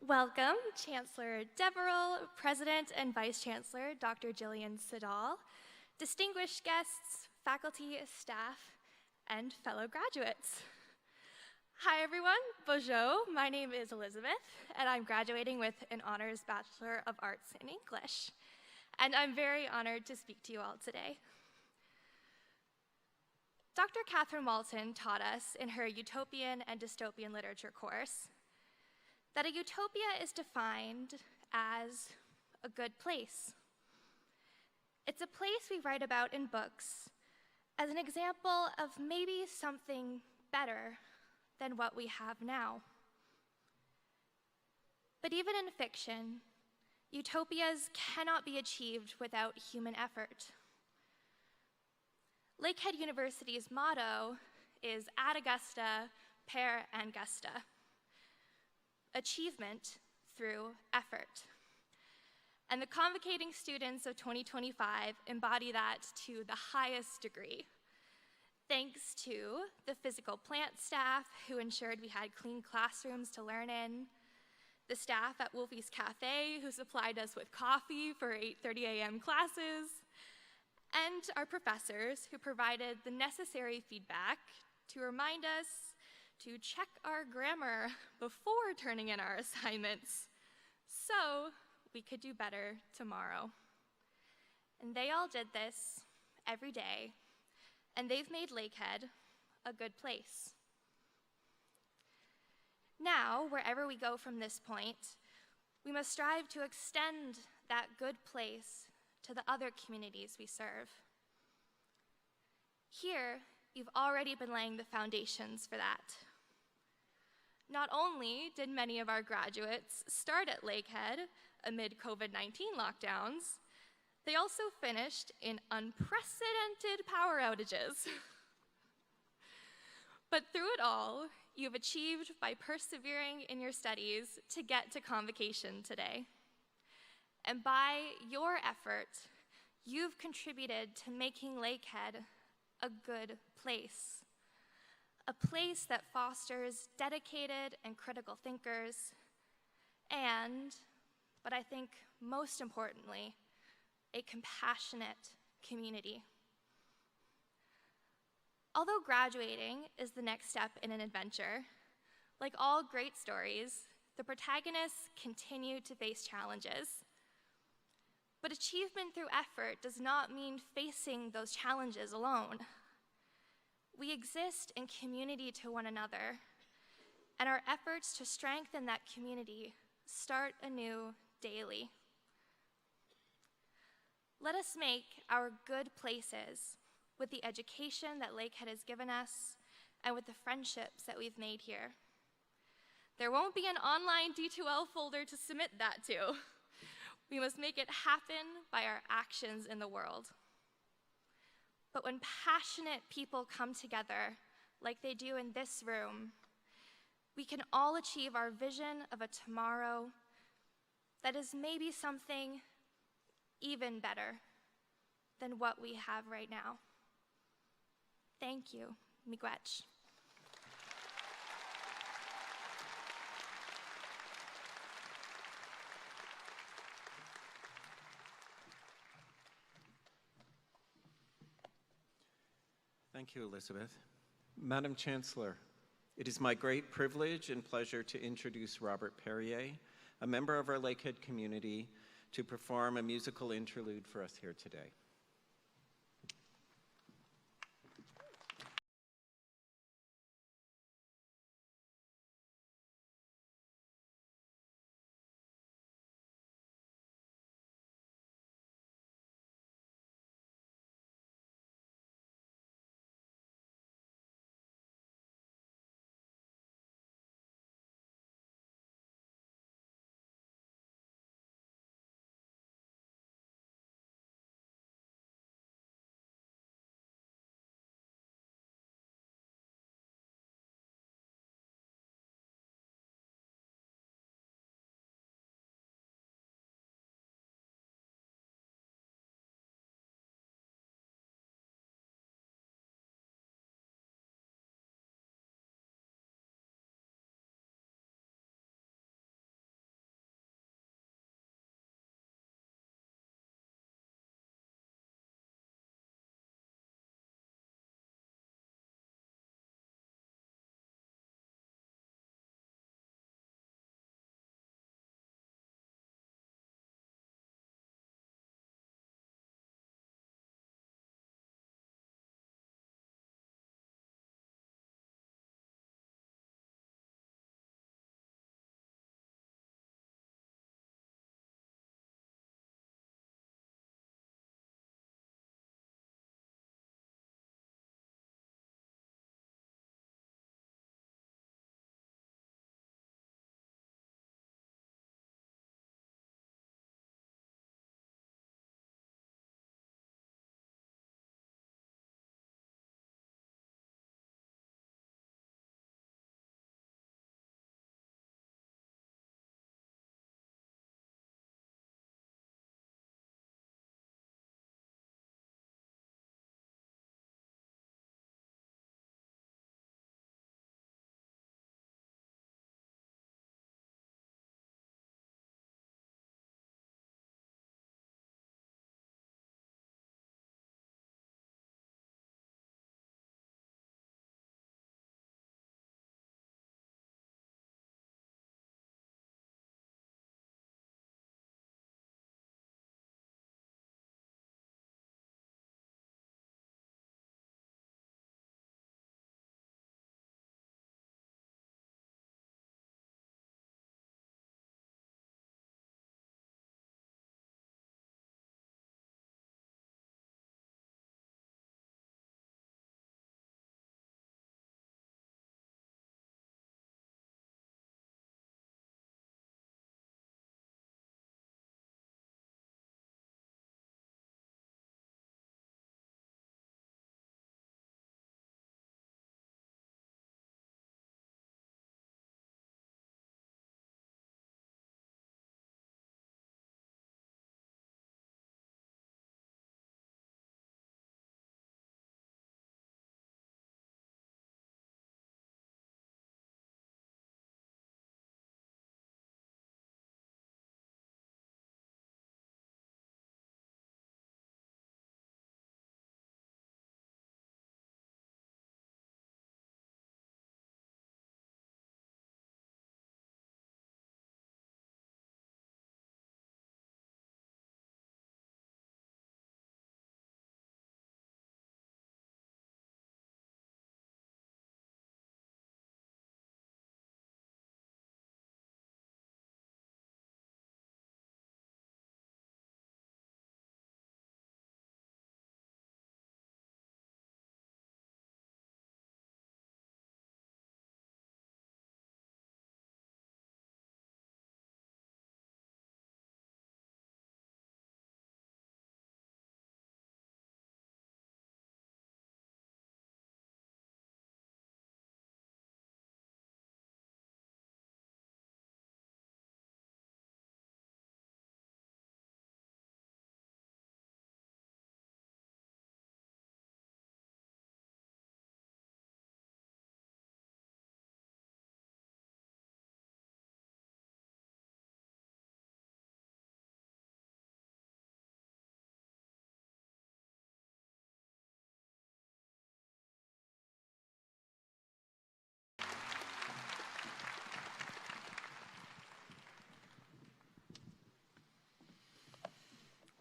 Welcome, Chancellor Deverell, President and Vice Chancellor Dr. Jillian Siddall, distinguished guests, faculty, staff, and fellow graduates. Hi everyone, bonjour, my name is Elizabeth, and I'm graduating with an Honors Bachelor of Arts in English. And I'm very honored to speak to you all today. Dr. Catherine Walton taught us in her Utopian and Dystopian Literature course that a utopia is defined as a good place. It's a place we write about in books as an example of maybe something better than what we have now. But even in fiction, utopias cannot be achieved without human effort. Lakehead University's motto is Ad Augusta per Angusta, achievement through effort. And the convocating students of 2025 embody that to the highest degree, thanks to the physical plant staff who ensured we had clean classrooms to learn in, the staff at Wolfie's Cafe who supplied us with coffee for 8:30 a.m. classes, and our professors who provided the necessary feedback to remind us to check our grammar before turning in our assignments so we could do better tomorrow. And they all did this every day, and they've made Lakehead a good place. Now, wherever we go from this point, we must strive to extend that good place to the other communities we serve. Here, you've already been laying the foundations for that. Not only did many of our graduates start at Lakehead amid COVID-19 lockdowns, they also finished in unprecedented power outages. But through it all, you've achieved by persevering in your studies to get to Convocation today. And by your effort, you've contributed to making Lakehead a good place. A place that fosters dedicated and critical thinkers, and, but I think most importantly, a compassionate community. Although graduating is the next step in an adventure, like all great stories, the protagonists continue to face challenges. But achievement through effort does not mean facing those challenges alone. We exist in community to one another, and our efforts to strengthen that community start anew daily. Let us make our good places with the education that Lakehead has given us and with the friendships that we've made here. There won't be an online D2L folder to submit that to. We must make it happen by our actions in the world. But when passionate people come together, like they do in this room, we can all achieve our vision of a tomorrow that is maybe something even better than what we have right now. Thank you, miigwech. Thank you, Elizabeth. Madam Chancellor, it is my great privilege and pleasure to introduce Robert Perrier, a member of our Lakehead community, to perform a musical interlude for us here today.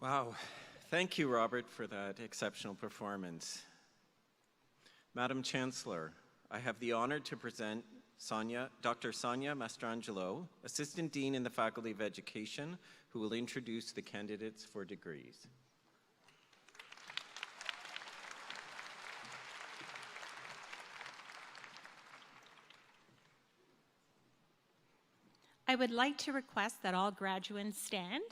Wow. Thank you, Robert, for that exceptional performance. Madam Chancellor, I have the honor to present Dr. Sonia Mastrangelo, Assistant Dean in the Faculty of Education, who will introduce the candidates for degrees. I would like to request that all graduates stand.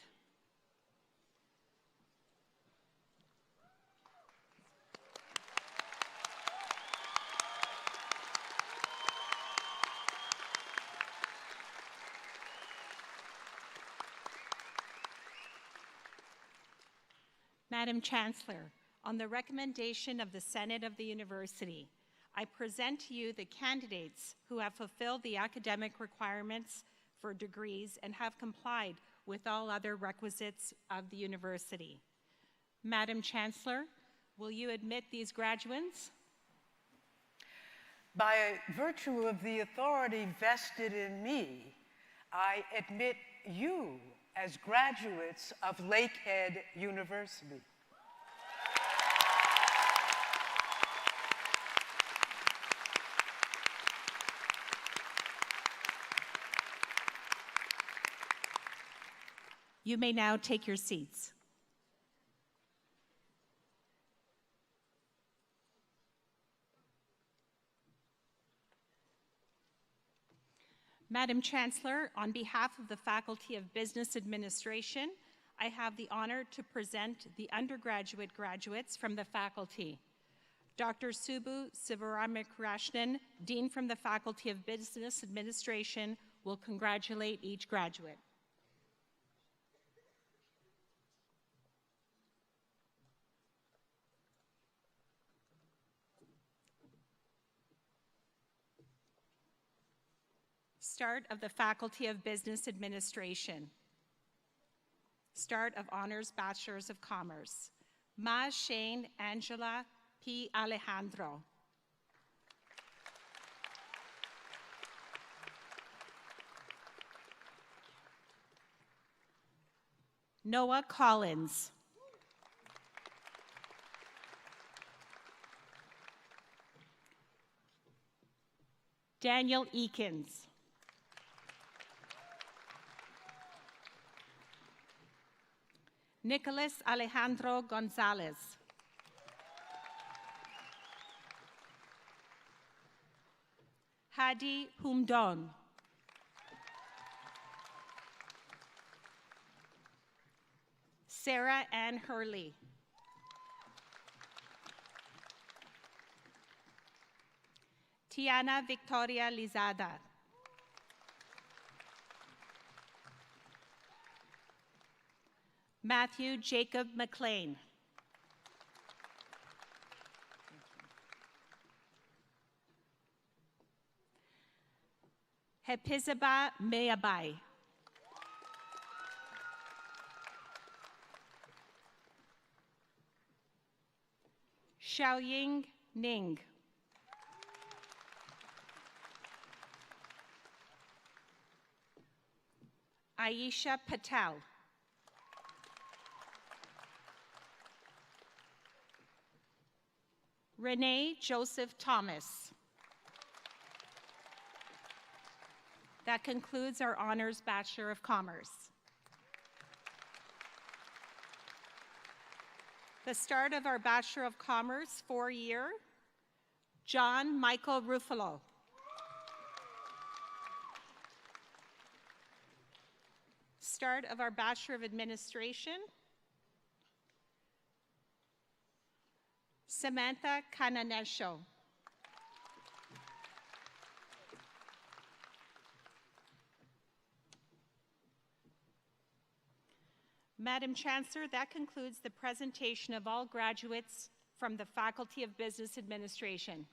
Madam Chancellor, on the recommendation of the Senate of the University, I present to you the candidates who have fulfilled the academic requirements for degrees and have complied with all other requisites of the university. Madam Chancellor, will you admit these graduates? By virtue of the authority vested in me, I admit you as graduates of Lakehead University. You may now take your seats. Madam Chancellor, on behalf of the Faculty of Business Administration, I have the honor to present the undergraduate graduates from the faculty. Dr. Subbu Sivaramakrishnan, Dean from the Faculty of Business Administration, will congratulate each graduate. Start of the Faculty of Business Administration. Start of Honors Bachelors of Commerce. Ma Shane Angela P. Alejandro. Noah Collins. Daniel Eakins. Nicholas Alejandro Gonzalez. Hadi Humdon. Sarah Ann Hurley. Tiana Victoria Lizada. Matthew Jacob McLean. Hepizaba Meabai. Xiaoying Ning. Aisha Patel. Renee Joseph Thomas. That concludes our Honors Bachelor of Commerce. The start of our Bachelor of Commerce 4-year, John Michael Ruffalo. Start of our Bachelor of Administration, Samantha Cananesho. Madam Chancellor, that concludes the presentation of all graduates from the Faculty of Business Administration.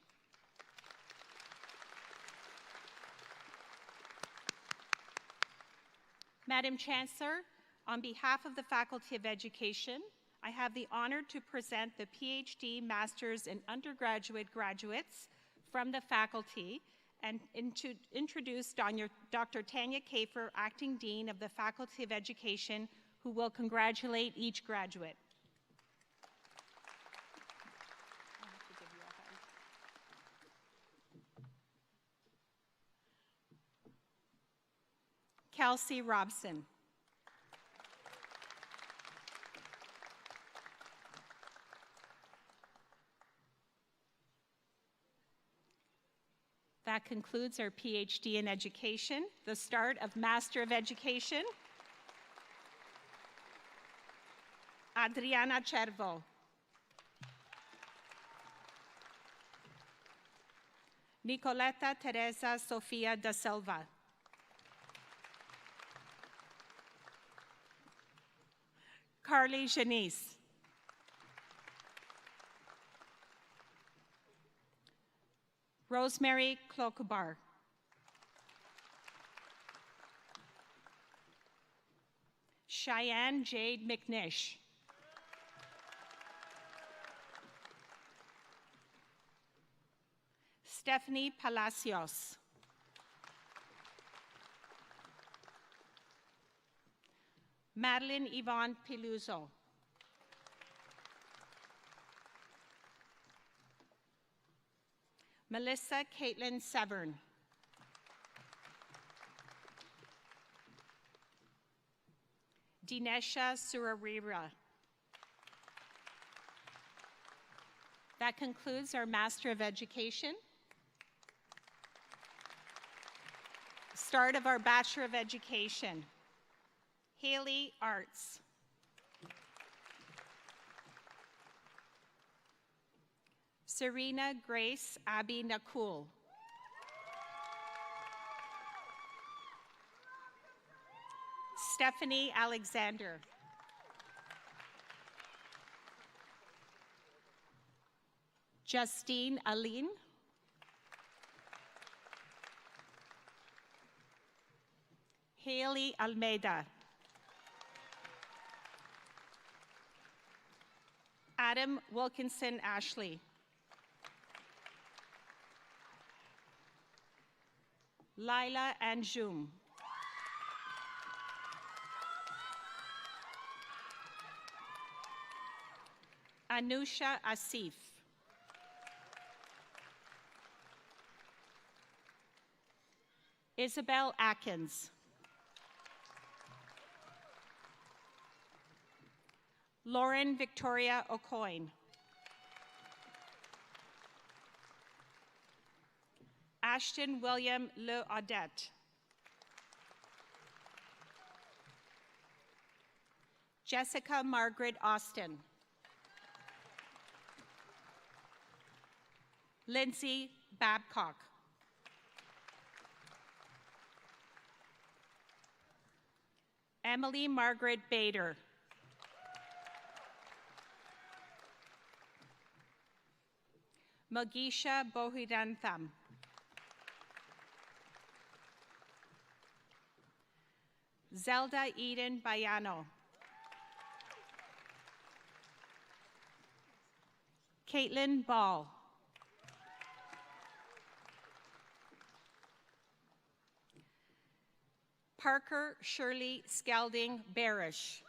Madam Chancellor, on behalf of the Faculty of Education, I have the honor to present the PhD, Master's, and undergraduate graduates from the faculty and introduce Dr. Tanya Kafer, Acting Dean of the Faculty of Education, who will congratulate each graduate. Kelsey Robson. That concludes our PhD in Education, the start of Master of Education. Adriana Cervo. Nicoletta Teresa Sofia da Silva. Carly Janice. Rosemary Klokubar. Cheyenne Jade McNish. Stephanie Palacios. Madeline Yvonne Peluso. Melissa Caitlin Severn. Dinesha Surarira. That concludes our Master of Education. Start of our Bachelor of Education. Haley Arts. Serena Grace Abby Nakul. Stephanie Alexander. Justine Aline. Haley Almeida. Adam Wilkinson Ashley. Lila Anjum. Anusha Asif. Isabel Atkins. Lauren Victoria O'Coin. Ashton William Le Audette. Jessica Margaret Austin. Lindsay Babcock. Emily Margaret Bader. Mogisha Bohidantham. Zelda Eden Bayano. Caitlin Ball. Parker Shirley Skelding Barish.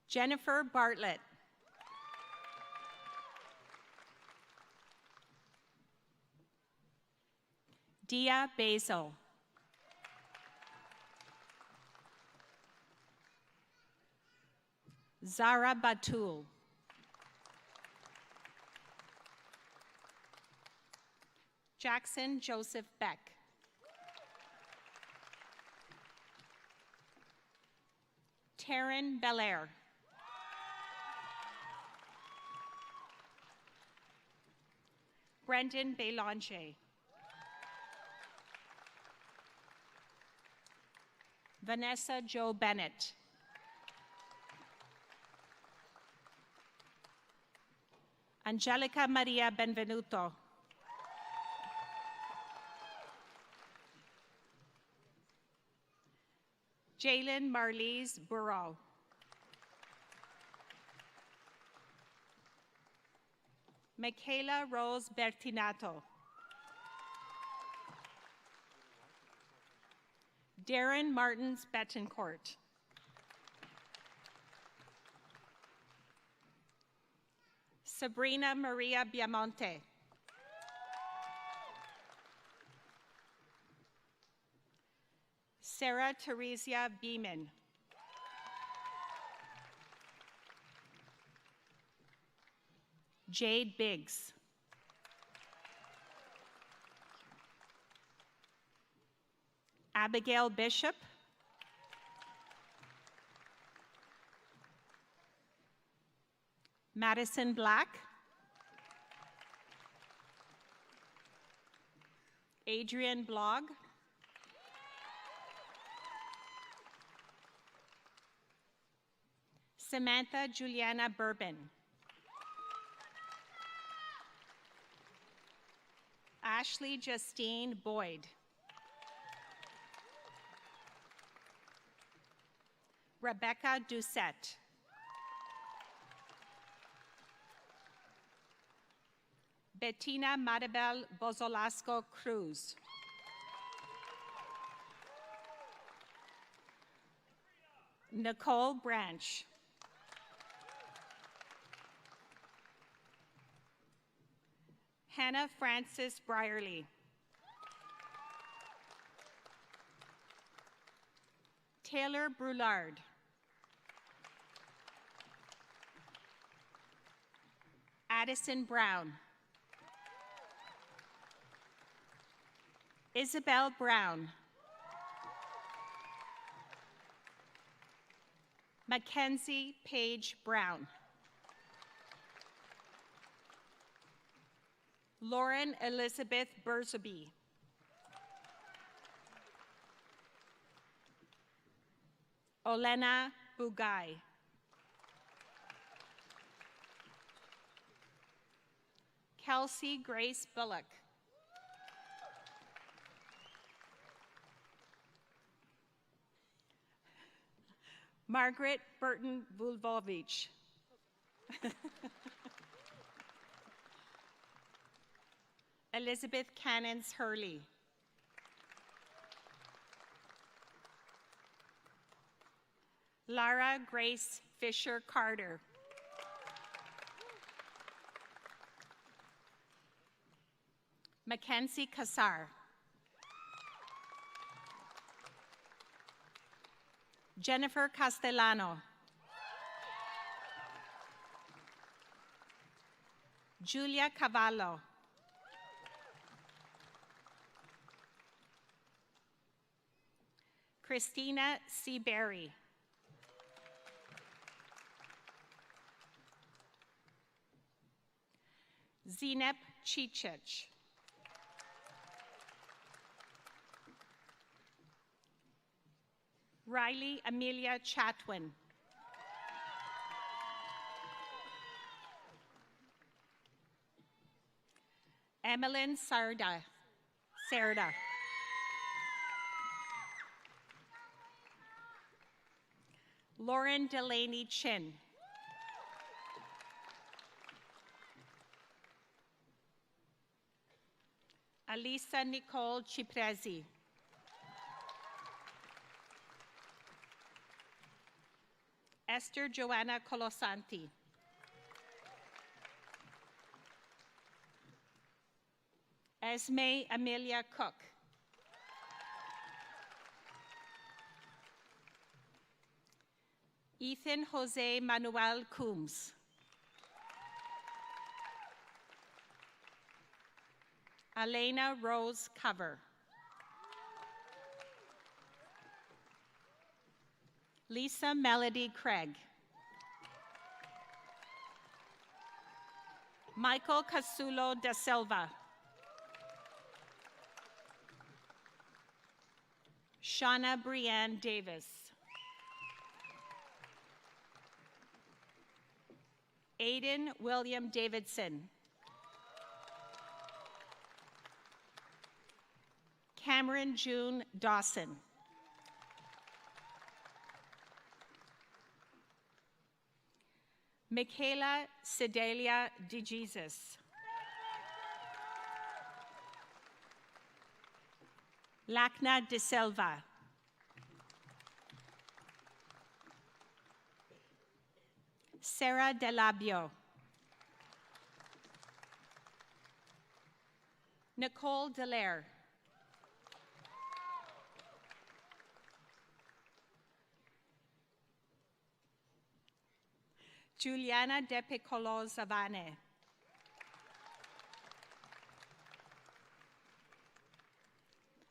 Jennifer Bartlett. Dia Basil. Zara Batul. Jackson Joseph Beck. Taryn Belair. Brendan Belanger. Vanessa Jo Bennett. Angelica Maria Benvenuto. Jalen Marlise Burrow. Michaela Rose Bertinato. Darren Martins Betancourt. Sabrina Maria Biamonte. Sarah Teresia Beeman. Jade Biggs. Abigail Bishop. Madison Black. Adrian Blogg. Samantha Juliana Bourbon. Ashley Justine Boyd. Rebecca Doucette. Bettina Maribel Bozolasco Cruz. Nicole Branch. Hannah Frances Brierly. Taylor Brulard. Addison Brown. Isabel Brown. Mackenzie Page Brown. Lauren Elizabeth Bursaby. Olena Bugay. Kelsey Grace Bullock. Margaret Burton Vulvovich. Elizabeth Cannons Hurley. Lara Grace Fisher Carter. Mackenzie Kassar. Jennifer Castellano. Julia Cavallo. Christina C. Berry. Zinep Chichich. Riley Amelia Chatwin. Emmeline Sarda. Lauren Delaney Chin. Alisa Nicole Ciprezi. Esther Joanna Colosanti. Esme Amelia Cook. Ethan Jose Manuel Coombs. Elena Rose Cover. Lisa Melody Craig. Michael Casulo da Silva. Shauna Brianne Davis. Aiden William Davidson. Cameron June Dawson. Michaela Sedalia DeJesus. Lacna De Silva. Sarah Delabio. Nicole Delaire. Juliana De Piccolo Zavane.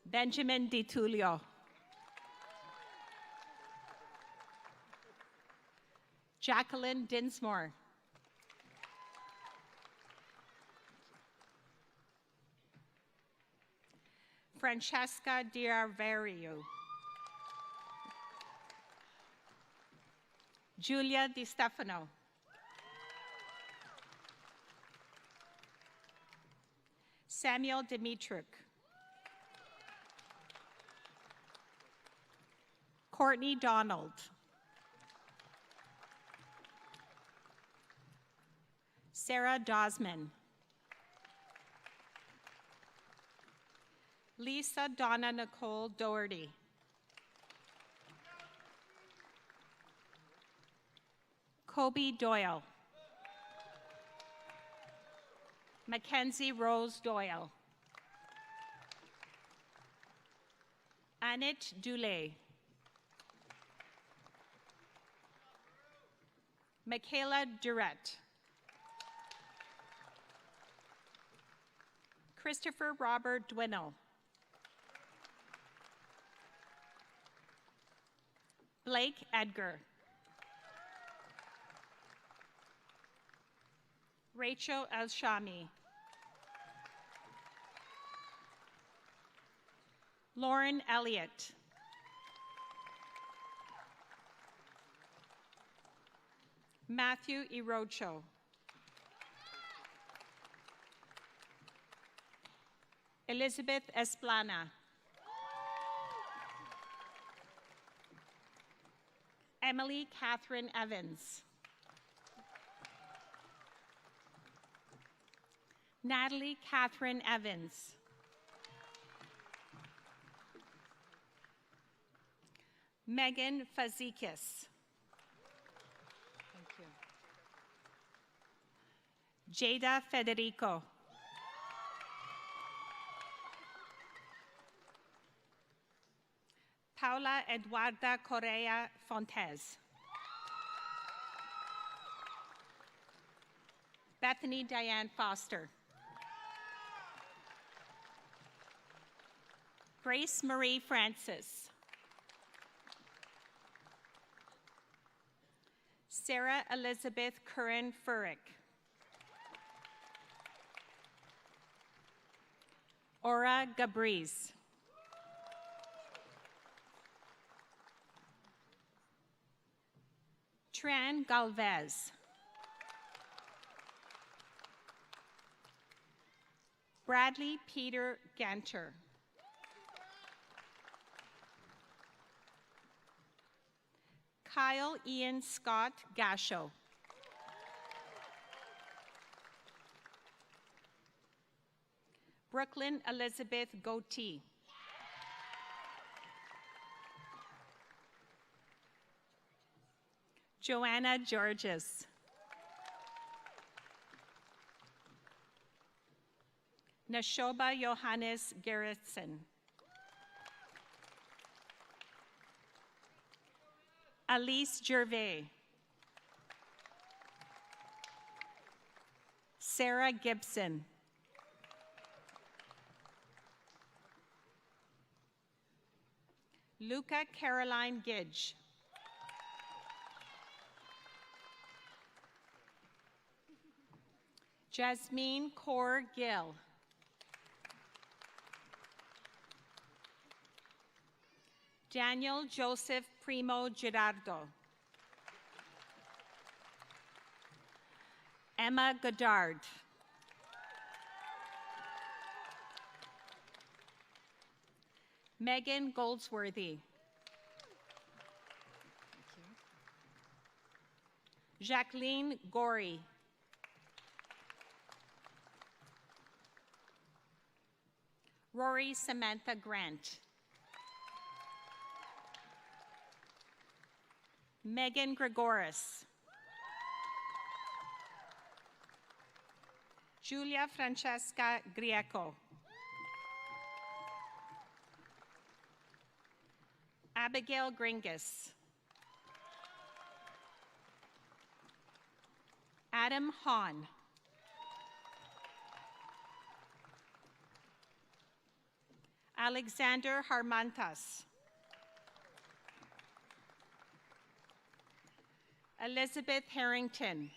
Benjamin Di Tullio. Jacqueline Dinsmore. Francesca Diarverio. Julia Di Stefano. Samuel Dimitruk. Courtney Donald. Sarah Dosman. Lisa Donna Nicole Doherty. Kobe Doyle. Mackenzie Rose Doyle. Annette Dulé. Michaela Durrett. Christopher Robert Dwinnell. Blake Edgar. Rachel Elshami. Lauren Elliott. Matthew Irocho. Elizabeth Esplana. Emily Catherine Evans. Natalie Catherine Evans. Megan Fazikis. Thank you. Jada Federico. Paula Eduarda Correa Fontes. Bethany Diane Foster. Grace Marie Francis. Sarah Elizabeth Curran Furick. Aura Gabriz. Tran Galvez. Bradley Peter Ganter. Kyle Ian Scott Gasho. Brooklyn Elizabeth Goatee. Joanna Georges. Nashoba Johannes Gerritsen. Alice Gervais. Sarah Gibson. Luca Caroline Gidge. Jasmine Kaur Gill. Daniel Joseph Primo Girardo. Emma Goddard. Megan Goldsworthy. Jacqueline Gorey. Rory Samantha Grant. Megan Gregoris. Julia Francesca Grieco. Abigail Gringus. Adam Hahn. Alexander Harmantas. Elizabeth Harrington.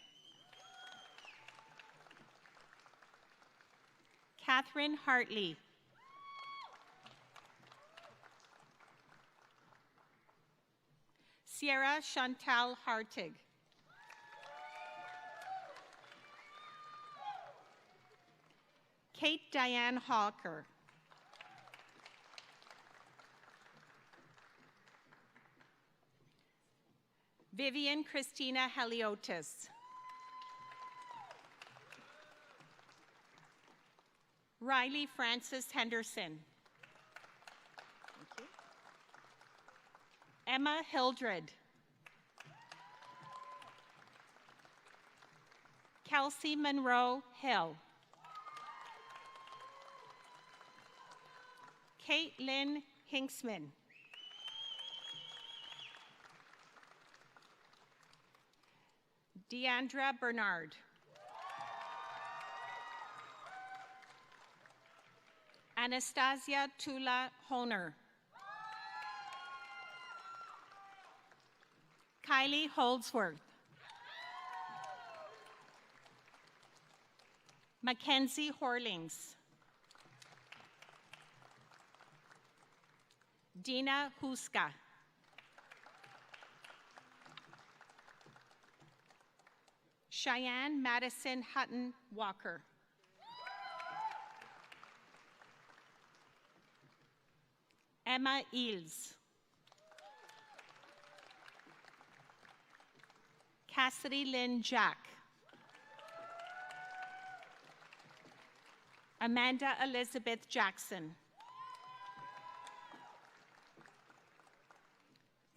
Catherine Hartley. Sierra Chantal Hartig. Kate Diane Hawker. Vivian Christina Heliotis. Riley Frances Henderson. Emma Hildred. Kelsey Monroe Hill. Caitlin Hinksman. Deandra Bernard. Anastasia Tula Honer. Kylie Holdsworth. Mackenzie Horlings. Dina Huska. Cheyenne Madison Hutton Walker. Emma Eels. Cassidy Lynn Jack. Amanda Elizabeth Jackson.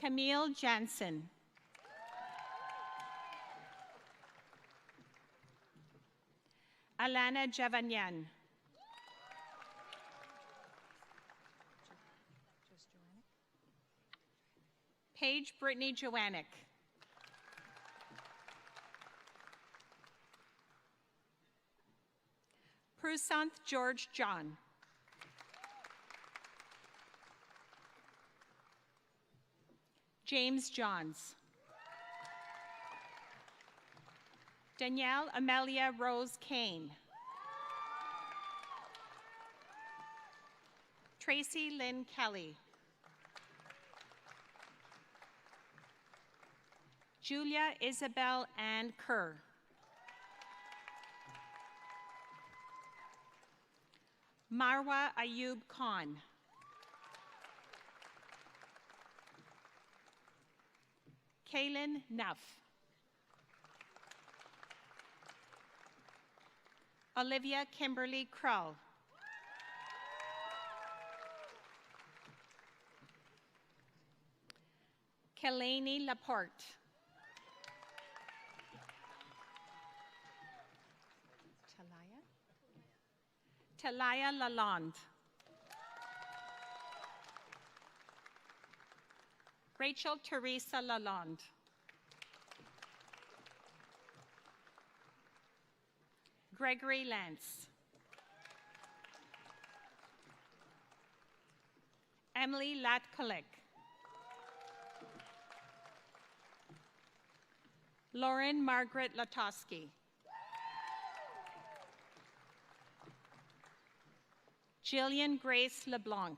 Camille Jansen. Alana Javanyan. Paige Brittany Joannick. Prusanth George John. James Johns. Danielle Amelia Rose Kane. Tracy Lynn Kelly. Julia Isabel Ann Kerr. Marwa Ayub Khan. Kaylin Nuff. Olivia Kimberly Krull. Kelani Laporte. Talaya Lalonde. Rachel Teresa Lalonde. Gregory Lance. Emily Latkulik. Lauren Margaret Latosky. Jillian Grace LeBlanc.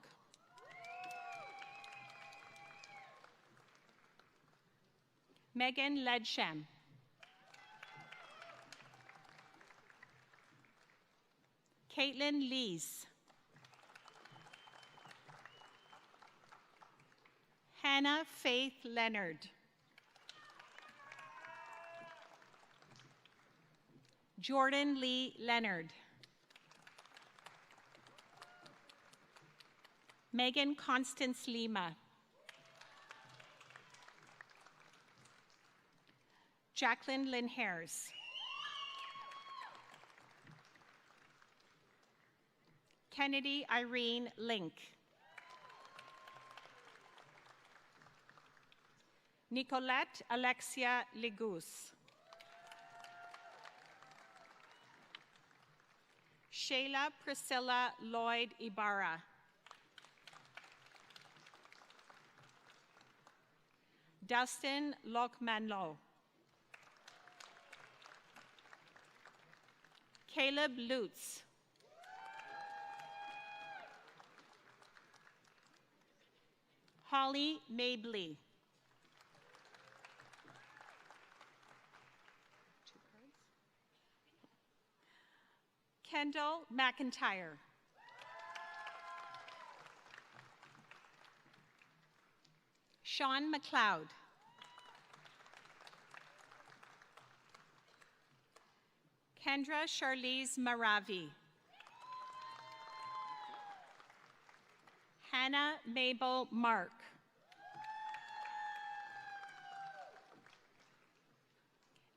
Megan Ledsham. Caitlin Lees. Hannah Faith Leonard. Jordan Lee Leonard. Megan Constance Lima. Jacqueline Lynn Harris. Kennedy Irene Link. Nicolette Alexia Ligus. Shayla Priscilla Lloyd Ibarra. Dustin Lokmanlo. Caleb Lutz. Holly Mabley. Kendall McIntyre. Sean McLeod. Kendra Charlize Maravi. Hannah Mabel Mark.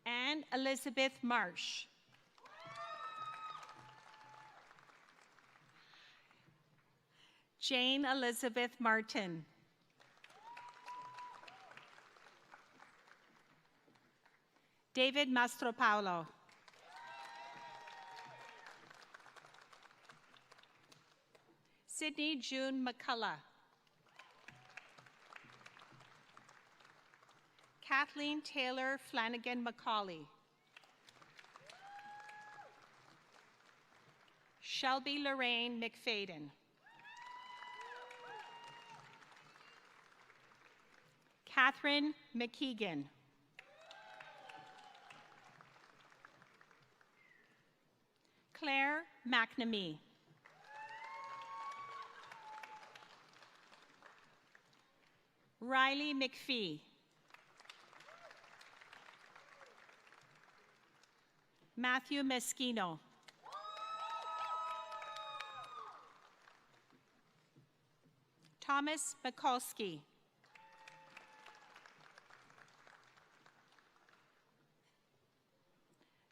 Anne Elizabeth Marsh. Jane Elizabeth Martin. David Mastropaulo. Sydney June McCullough. Kathleen Taylor Flanagan Macaulay. Shelby Lorraine McFadden. Catherine McKeegan. Claire McNamee. Riley McPhee. Matthew Meschino. Thomas Mikulski.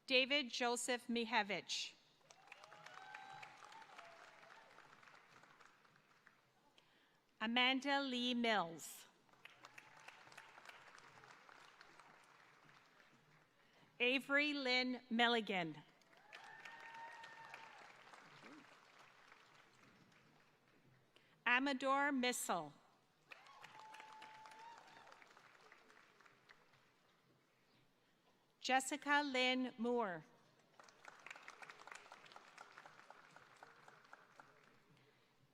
David Joseph Mihevich. Amanda Lee Mills. Avery Lynn Milligan. Amador Missel. Jessica Lynn Moore.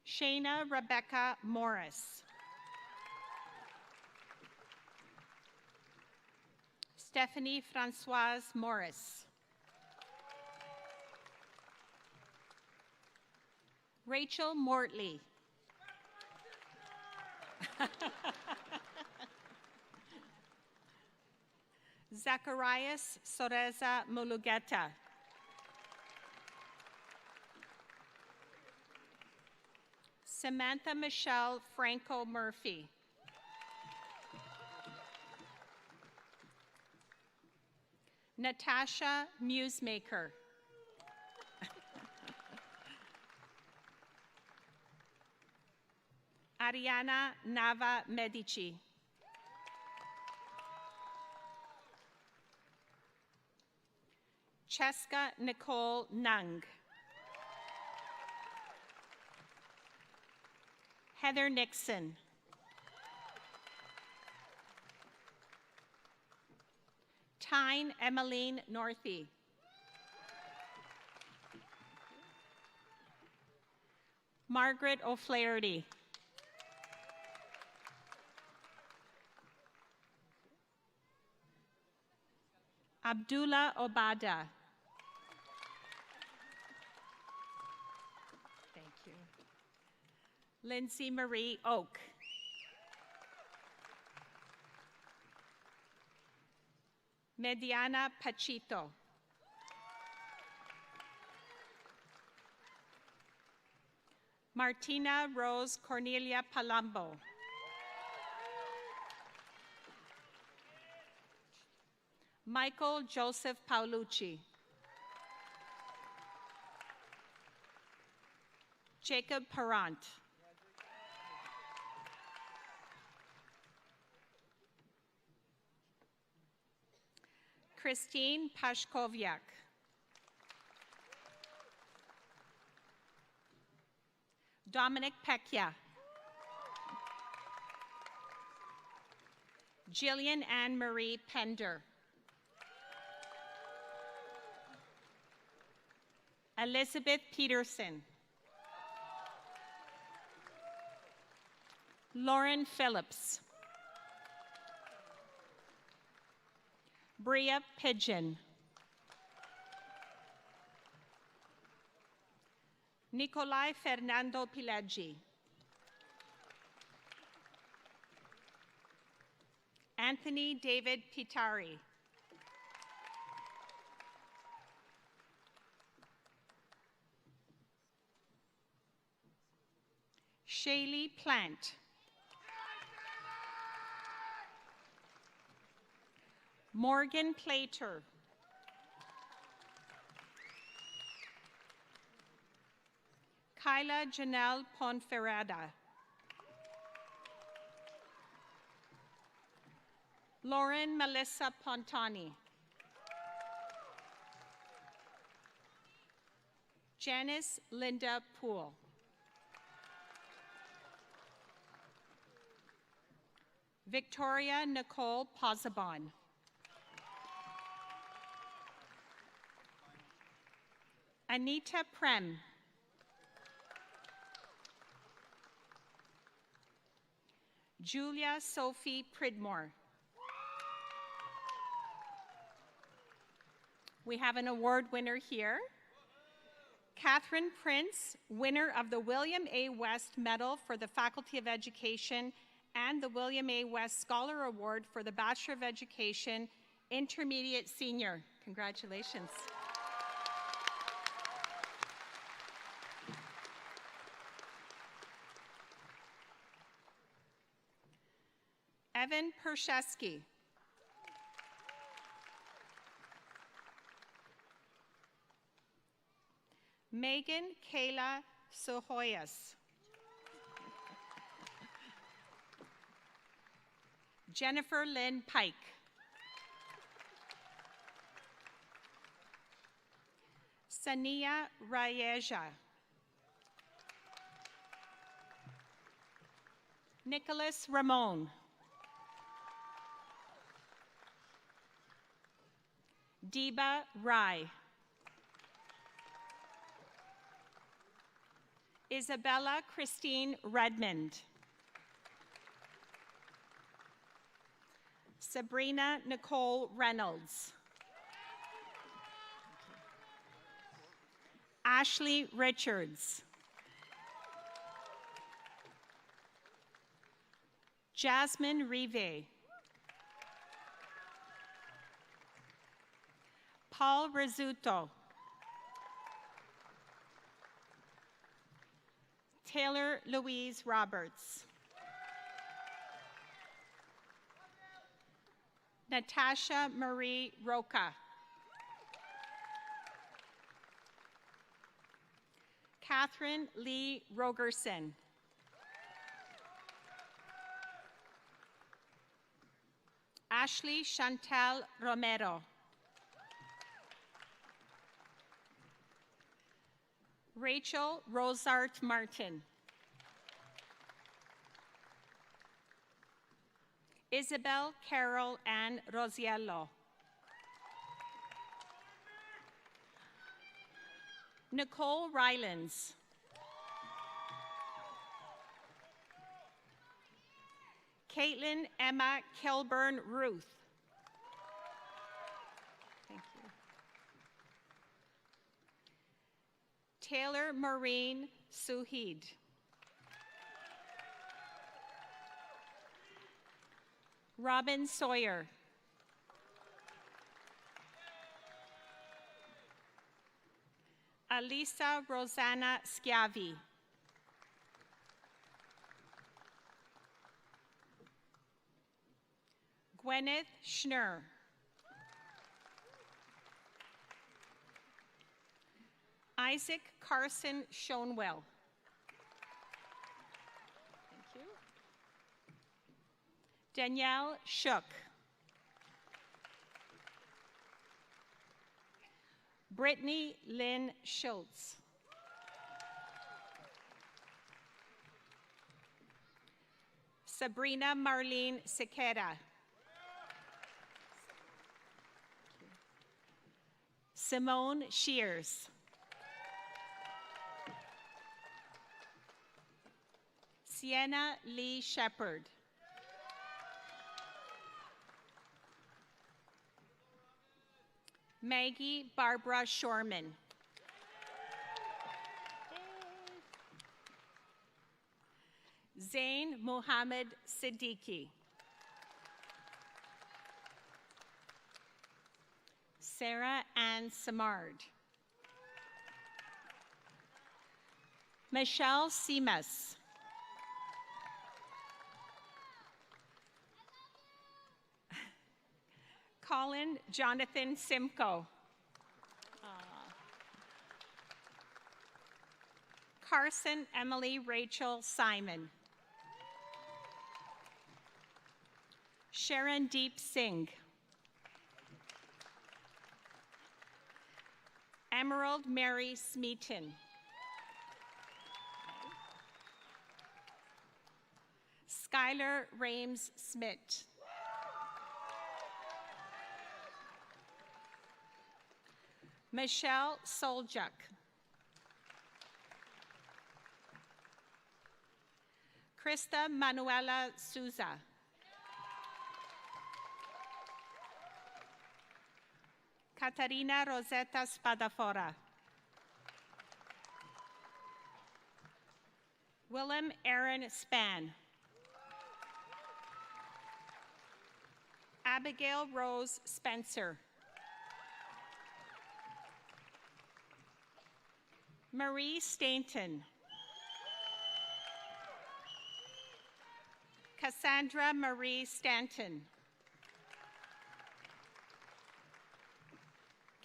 Shayna Rebecca Morris. Stephanie Francoise Morris. Rachel Mortley. Zacharias Soreza Mulugeta. Samantha Michelle Franco Murphy. Natasha Musemaker. Ariana Nava Medici. Cheska Nicole Nung. Heather Nixon. Tyne Emmeline Northey. Margaret O'Flaherty. Abdullah Obada. Thank you. Lindsay Marie Oak. Mediana Pachito. Martina Rose Cornelia Palumbo. Michael Joseph Paolucci. Jacob Parent. Christine Pashkoviak. Dominic Pecchia. Jillian Anne Marie Pender. Elizabeth Peterson. Lauren Phillips. Bria Pigeon. Nicolai Fernando Pileggi. Anthony David Pitari. Shaylee Plant. Morgan Plater. Kyla Janelle Ponferrada. Lauren Melissa Pontani. Janice Linda Poole. Victoria Nicole Pozabon. Anita Prem. Julia Sophie Pridmore. We have an award winner here. Catherine Prince, winner of the William A. West Medal for the Faculty of Education and the William A. West Scholar Award for the Bachelor of Education, Intermediate Senior. Congratulations. Evan Pershesky. Megan Kayla Sohoyas. Jennifer Lynn Pike. Sania Rayeja. Nicholas Ramon. Deba Rai. Isabella Christine Redmond. Sabrina Nicole Reynolds. Ashley Richards. Jasmine Rive. Paul Rizzuto. Taylor Louise Roberts. Natasha Marie Roca. Catherine Lee Rogerson. Ashley Chantal Romero. Rachel Rosart Martin. Isabel Carol Ann Rosiello. Nicole Rylands. Caitlin Emma Kilburn Ruth. Thank you. Taylor Maureen Suheed. Robin Sawyer. Alisa Rosanna Schiavi. Gwyneth Schnur. Isaac Carson Shonwell. Danielle Shook. Brittany Lynn Schultz. Sabrina Marlene Sequeira. Simone Shears. Sienna Lee Shepard. Maggie Barbara Shorman. Zain Mohammed Siddiqui. Sarah Ann Samard. Michelle Simas. Colin Jonathan Simcoe. Carson Emily Rachel Simon. Sharon Deep Singh. Emerald Mary Smeaton. Skylar Rames Smith. Michelle Soljuk. Krista Manuela Souza. Catarina Rosetta Spadafora. Willem Aaron Span. Abigail Rose Spencer. Marie Stainton. Cassandra Marie Stanton.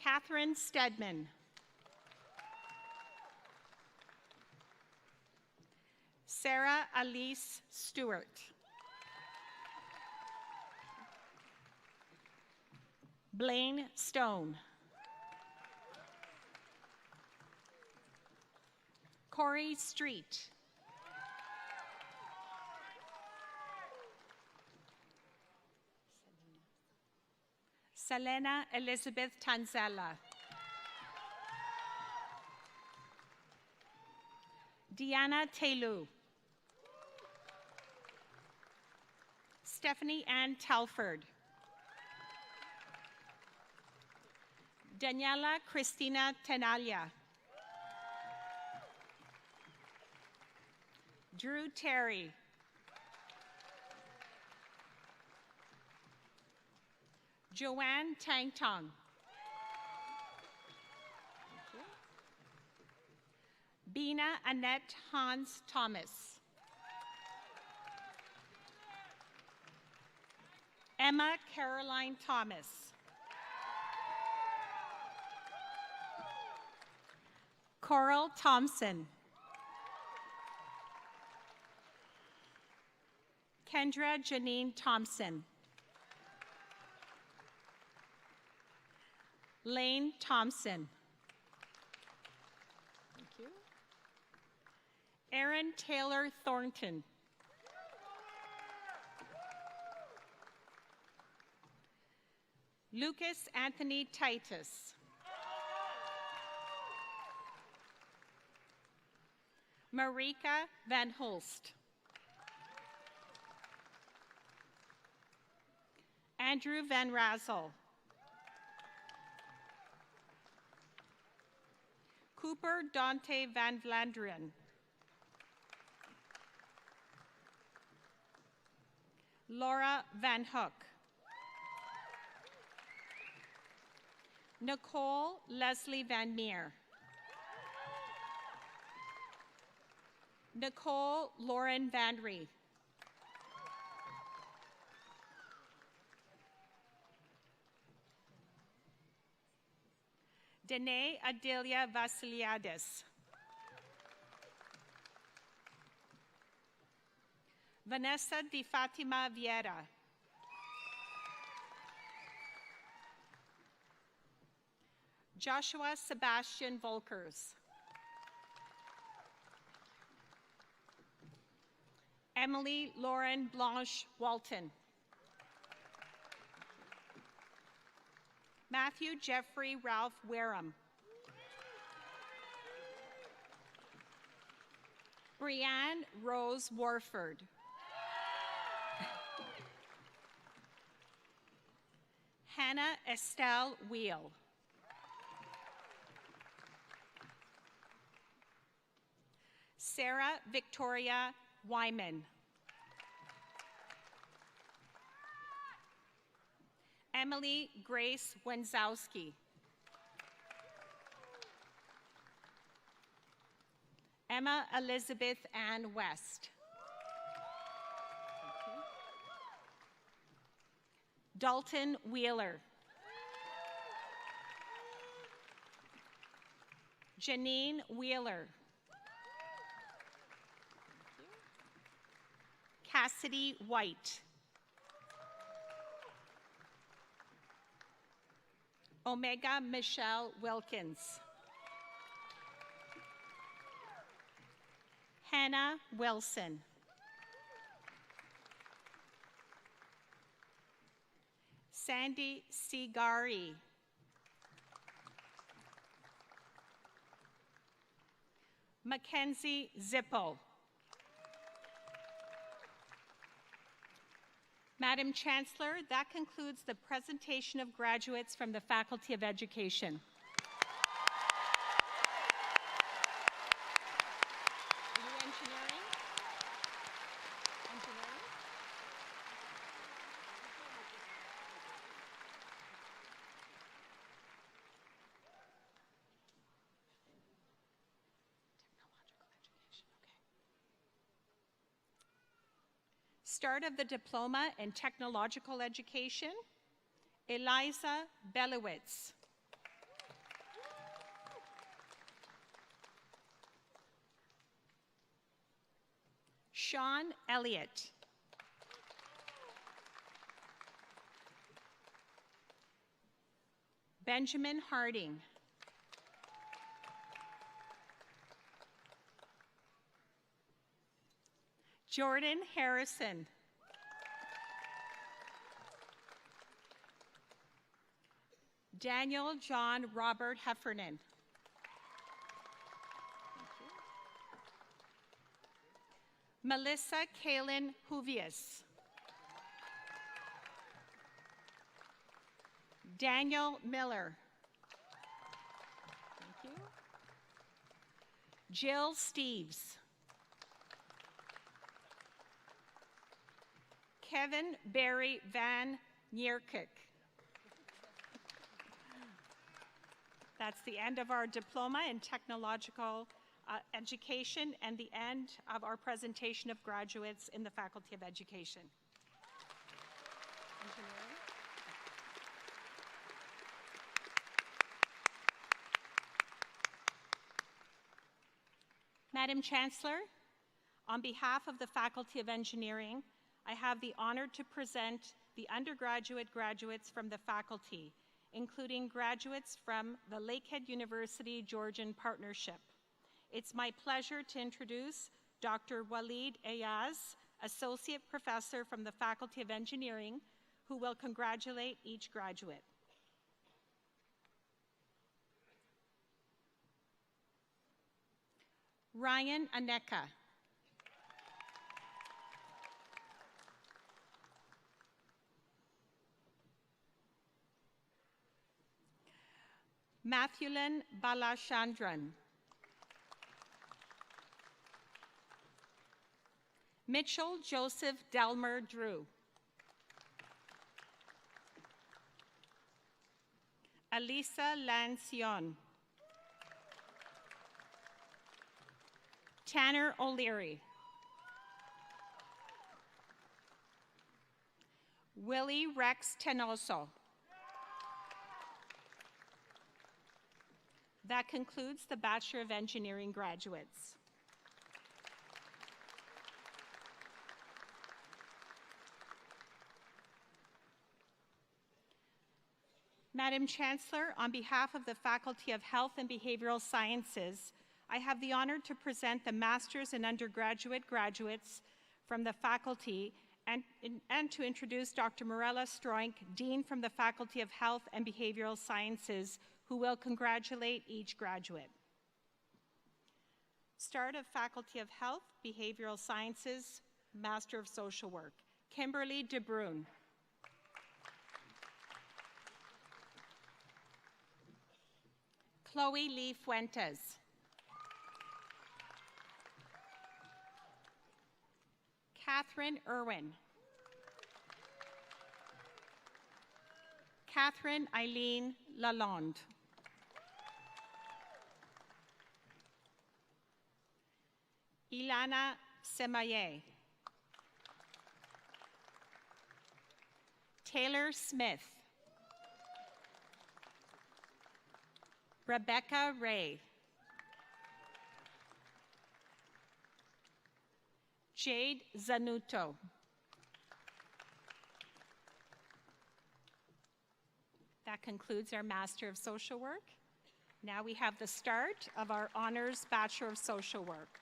Catherine Stedman. Sarah Elise Stewart. Blaine Stone. Corey Street. Selena Elizabeth Tanzella. Deanna Taylor. Stephanie Ann Telford. Daniela Cristina Tenaglia. Drew Terry. Joanne Tang Tong. Bina Annette Hans Thomas. Emma Caroline Thomas. Coral Thompson. Kendra Janine Thompson. Lane Thompson. Thank you. Aaron Taylor Thornton. Lucas Anthony Titus. Marika Van Holst. Andrew Van Razel. Cooper Dante Van Vlanderen. Laura Van Hook. Nicole Leslie Van Meer. Nicole Lauren Van Ree. Danae Adelia Vasiliadis. Vanessa Di Fatima Vieira. Joshua Sebastian Volkers. Emily Lauren Blanche Walton. Matthew Jeffrey Ralph Wareham. Brianne Rose Warford. Hannah Estelle Wheel. Sarah Victoria Wyman. Emily Grace Wenzowski. Emma Elizabeth Ann West. Dalton Wheeler. Janine Wheeler. Cassidy White. Omega Michelle Wilkins. Hannah Wilson. Sandy Sigari. Mackenzie Zippel. Madam Chancellor, that concludes the presentation of graduates from the Faculty of Education. Are you engineering? Engineering? Technological education, okay. Start of the Diploma in Technological Education, Eliza Belowitz. Sean Elliott. Benjamin Harding. Jordan Harrison. Daniel John Robert Heffernan. Melissa Kaylin Huvius. Daniel Miller. Thank you. Jill Steves. Kevin Barry Van Nierkik. That's the end of our diploma in technological education and the end of our presentation of graduates in the Faculty of Education. Engineering. Madam Chancellor, on behalf of the Faculty of Engineering, I have the honor to present the undergraduate graduates from the faculty, including graduates from the Lakehead University Georgian Partnership. It's my pleasure to introduce Dr. Waleed Ayaz, Associate Professor from the Faculty of Engineering, who will congratulate each graduate. Ryan Aneka. Matthewlyn Balachandran. Mitchell Joseph Delmer Drew. Alisa Lancion. Tanner O'Leary. Willie Rex Tenoso. That concludes the Bachelor of Engineering graduates. Madam Chancellor, on behalf of the Faculty of Health and Behavioral Sciences, I have the honor to present the master's and undergraduate graduates from the faculty and to introduce Dr. Mirella Stroink, Dean from the Faculty of Health and Behavioral Sciences, who will congratulate each graduate. Start of Faculty of Health, Behavioral Sciences, Master of Social Work, Kimberly De Bruin. Chloe Lee Fuentes. Catherine Irwin. Catherine Eileen Lalonde. Ilana Semaye. Taylor Smith. Rebecca Ray. Jade Zanuto. That concludes our Master of Social Work. Now we have the start of our Honors Bachelor of Social Work.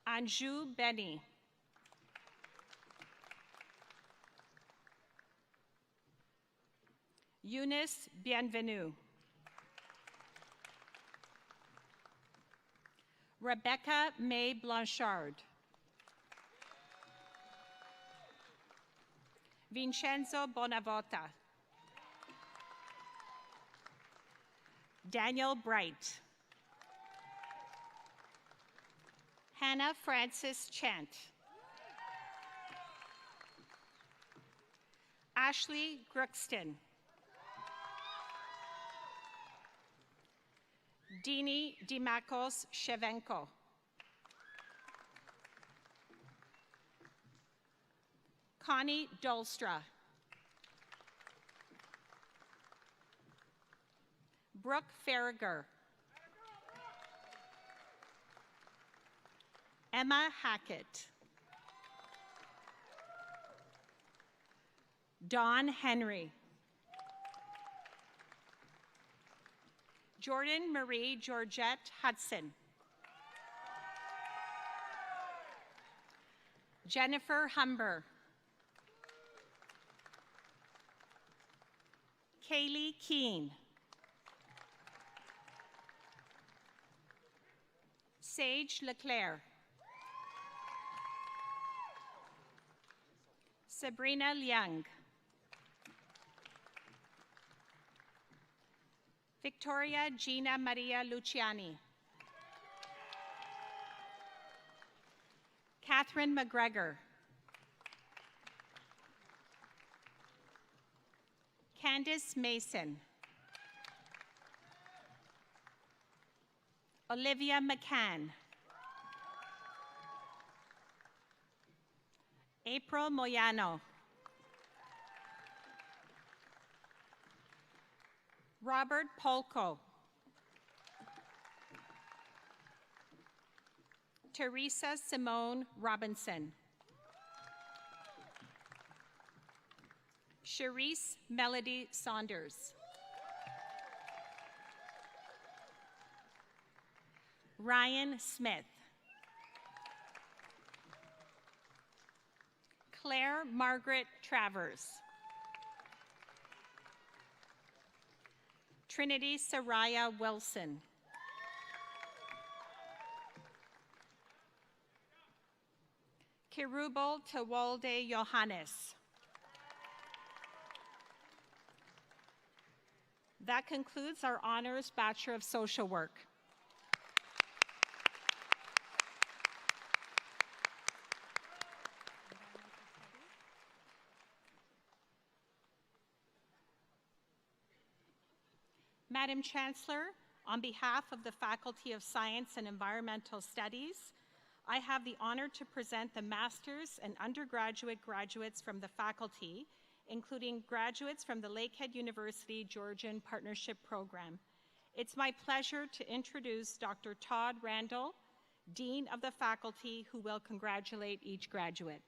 Anju Benny. Eunice Bienvenue. Rebecca May Blanchard. Vincenzo Bonavota. Daniel Bright. Hannah Francis Chant. Ashley Gruxton. Dini Dimakos Shevenko. Connie Dolstra. Brooke Farragher. Emma Hackett. Dawn Henry. Jordan Marie Georgette Hudson. Jennifer Humber. Kaylee Keene. Sage Leclerc. Sabrina Liang. Victoria Gina Maria Luciani. Catherine McGregor. Candice Mason. Olivia McCann. April Moyano. Robert Polko. Teresa Simone Robinson. Charisse Melody Saunders. Ryan Smith. Claire Margaret Travers. Trinity Saraya Wilson. Kirubal Tawalde Johannes. That concludes our Honors Bachelor of Social Work. Madam Chancellor, on behalf of the Faculty of Science and Environmental Studies, I have the honor to present the master's and undergraduate graduates from the faculty, including graduates from the Lakehead University Georgian Partnership Program. It's my pleasure to introduce Dr. Todd Randall, Dean of the Faculty, who will congratulate each graduate.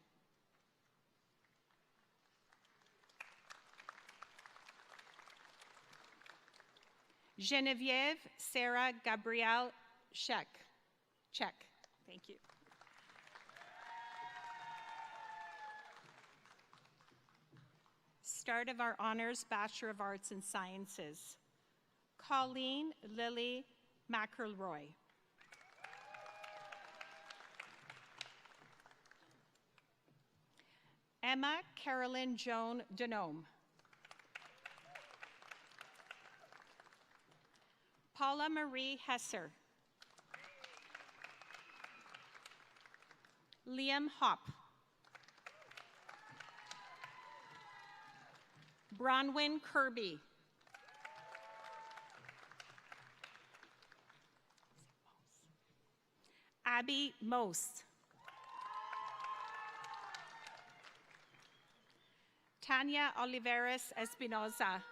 Genevieve Sarah Gabrielle Check. Thank you. Start of our Honors Bachelor of Arts and Sciences. Colleen Lily McElroy. Emma Carolyn Joan Denome. Paula Marie Hesser. Liam Hopp. Bronwyn Kirby. Abby Most. Tanya Oliveras Espinoza.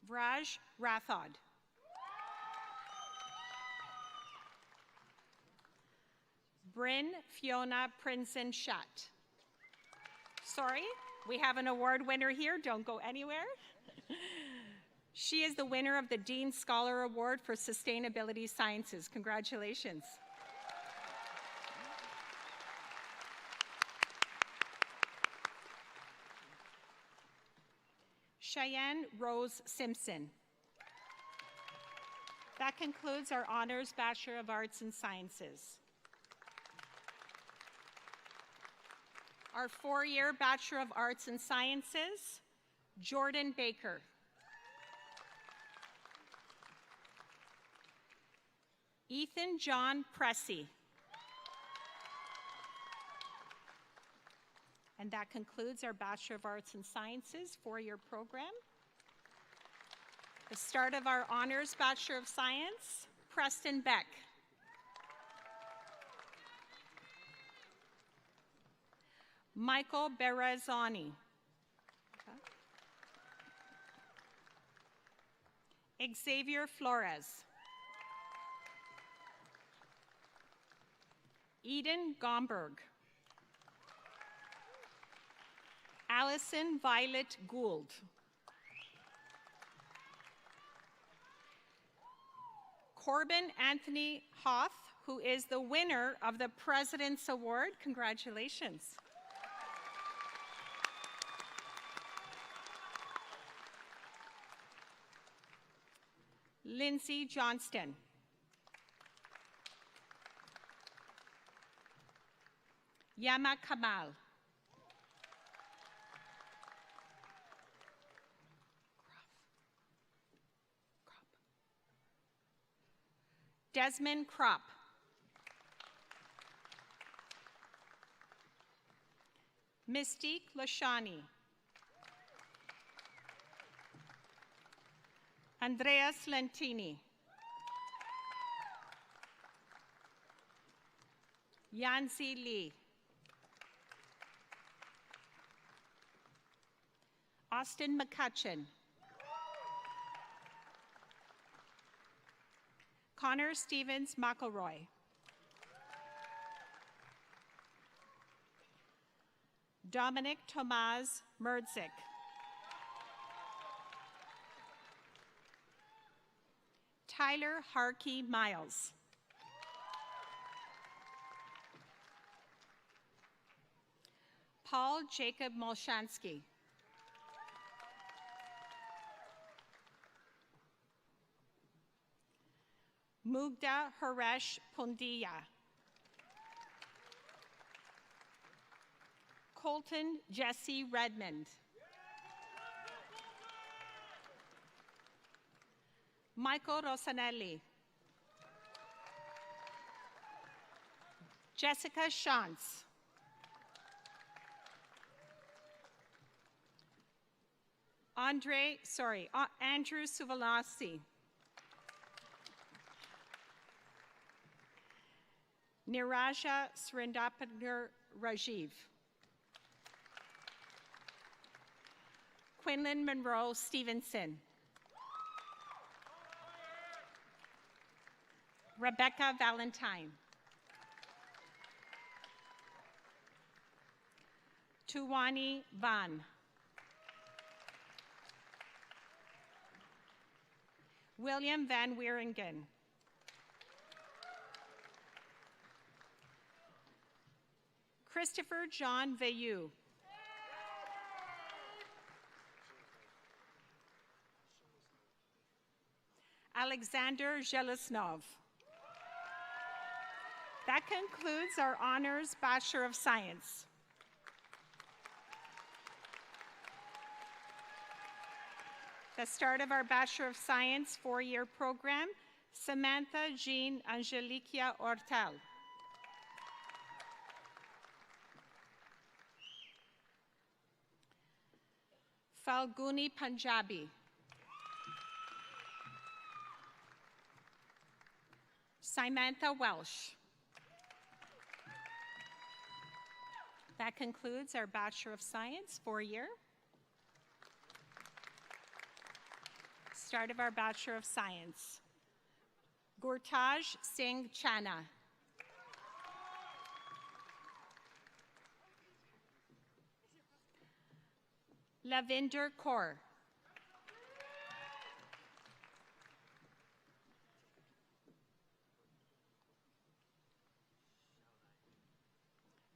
Raj Rathod. Bryn Fiona Princeton Shutt. Sorry, we have an award winner here. Don't go anywhere. She is the winner of the Dean Scholar Award for Sustainability Sciences. Congratulations. Cheyenne Rose Simpson. That concludes our Honors Bachelor of Arts and Sciences. Our four-year Bachelor of Arts and Sciences, Jordan Baker. Ethan John Pressey. And that concludes our Bachelor of Arts and Sciences four-year program. The start of our Honors Bachelor of Science, Preston Beck. Michael Berrazzani. Xavier Flores. Eden Gomberg. Allison Violet Gould. Corbin Anthony Hoth, who is the winner of the President's Award. Congratulations. Lindsay Johnston. Yama Kamal. Desmond Kropp. Mystique Lashani. Andreas Lentini. Yanzi Lee. Austin McCutcheon. Connor Stevens McElroy. Dominic Tomaz Merdzik. Tyler Harkey Miles. Paul Jacob Molshansky. Mugda Haresh Pundiya. Colton Jesse Redmond. Michael Rosanelli. Jessica Shantz. Andrew Suvalasi. Niraja Srindapagar Rajiv. Quinlan Monroe Stevenson. Rebecca Valentine. Tuwani Van. William Van Wieringen. Christopher John Veilleux. Alexander Zelesnov. That concludes our Honors Bachelor of Science. The start of our Bachelor of Science four-year program, Samantha Jean Angeliquia Ortal. Falguni Punjabi. Samantha Welsh. That concludes our Bachelor of Science four-year. Start of our Bachelor of Science. Gurtaj Singh Chana. Lavinder Kaur.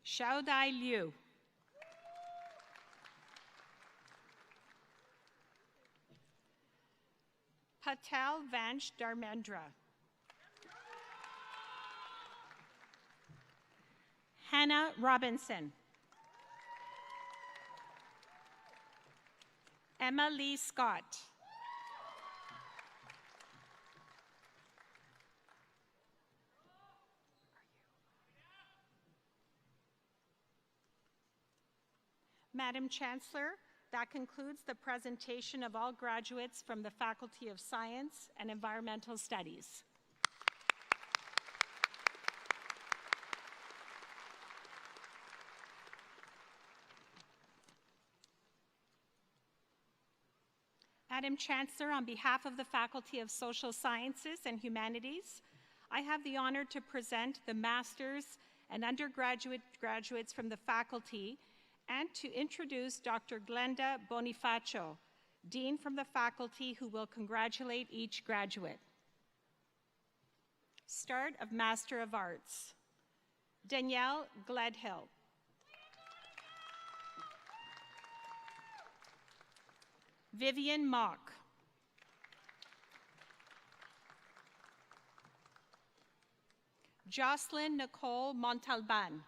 Xiaodai Liu. Patel Vansh Dharmendra. Hannah Robinson. Emma Lee Scott. Madam Chancellor, that concludes the presentation of all graduates from the Faculty of Science and Environmental Studies. Madam Chancellor, on behalf of the Faculty of Social Sciences and Humanities, I have the honor to present the master's and undergraduate graduates from the faculty and to introduce Dr. Glenda Bonifacio, Dean from the faculty, who will congratulate each graduate. Start of Master of Arts. Danielle Gledhill. Vivian Mock. Jocelyn Nicole Montalban.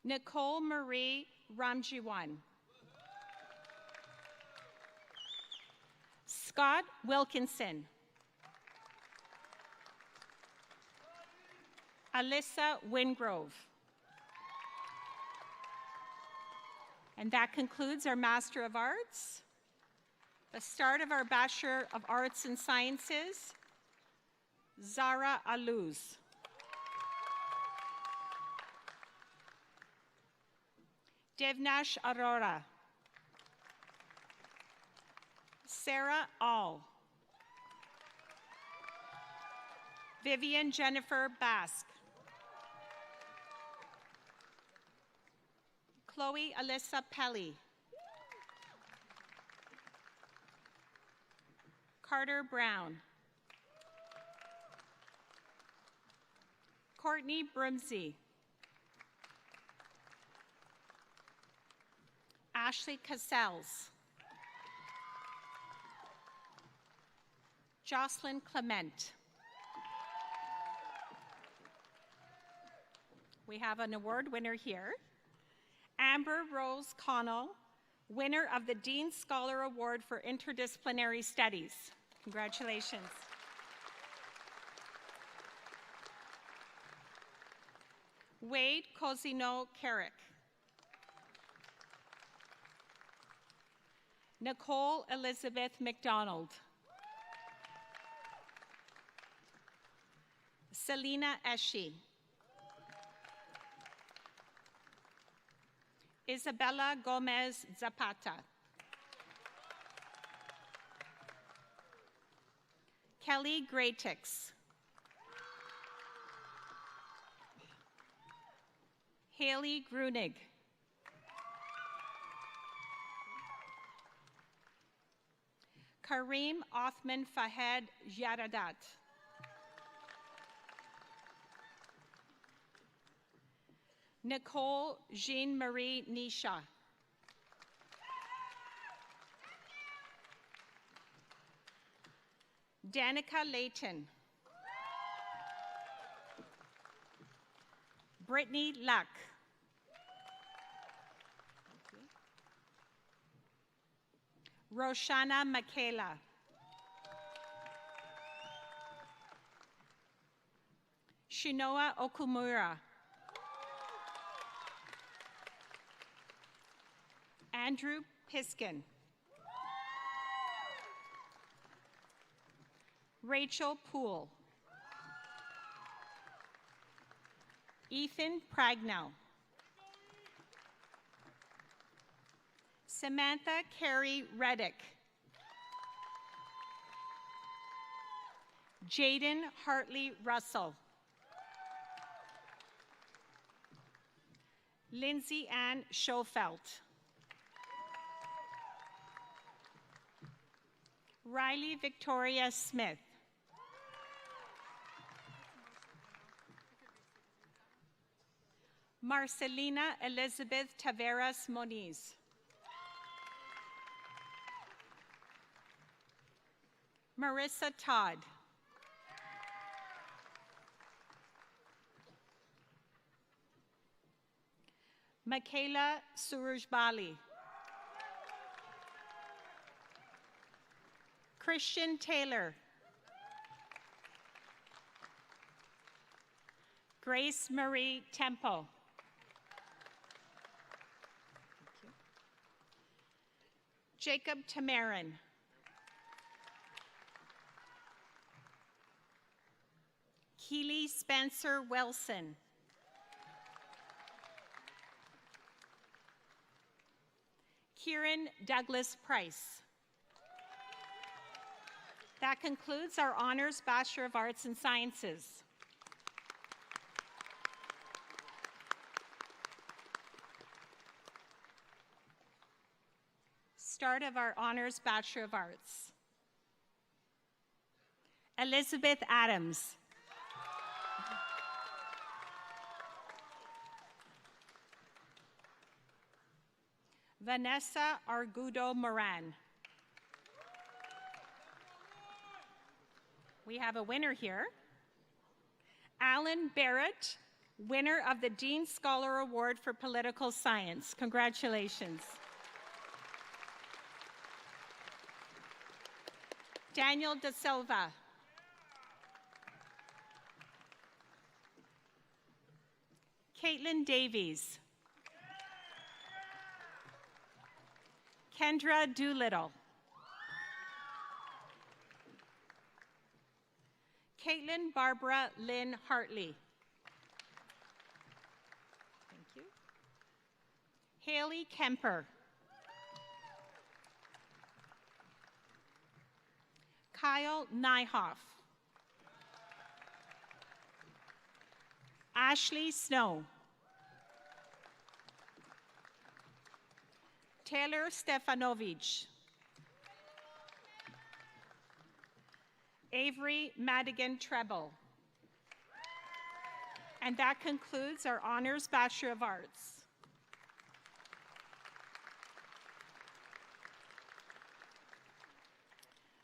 Nicole Marie Ramjiwan. Scott Wilkinson. Alyssa Wingrove. And that concludes our Master of Arts. The start of our Bachelor of Arts and Sciences, Zara Aluz. Devnash Arora. Sarah All. Vivian Jennifer Basque. Chloe Alyssa Pelly. Carter Brown. Courtney Brimsey. Ashley Cassells. Jocelyn Clement. We have an award winner here. Amber Rose Connell, winner of the Dean Scholar Award for Interdisciplinary Studies. Congratulations. Wade Cosino Carrick. Nicole Elizabeth McDonald. Selena Eschi. Isabella Gomez Zapata. Kelly Graytix. Haley Grunig. Karim Othman Fahed Yaradat. Nicole Jean-Marie Nisha. Danica Layton. Brittany Luck. Roshana Michaela. Shinoa Okumura. Andrew Piskin. Rachel Poole. Ethan Pragnow. Samantha Carey Reddick. Jaden Hartley Russell. Lindsay Ann Schofelt. Riley Victoria Smith. Marcelina Elizabeth Taveras Moniz. Marissa Todd. Michaela Surujbali. Christian Taylor. Grace Marie Tempo. Jacob Tamarin. Keely Spencer Wilson. Kieran Douglas Price. That concludes our Honors Bachelor of Arts and Sciences. Start of our Honors Bachelor of Arts. Elizabeth Adams. Vanessa Argudo Moran. We have a winner here. Alan Barrett, winner of the Dean Scholar Award for Political Science. Congratulations. Daniel Da Silva. Caitlin Davies. Kendra Doolittle. Caitlin Barbara Lynn Hartley. Thank you. Haley Kemper. Kyle Nyhoff. Ashley Snow. Taylor Stefanovic. Avery Madigan Treble. And that concludes our Honors Bachelor of Arts.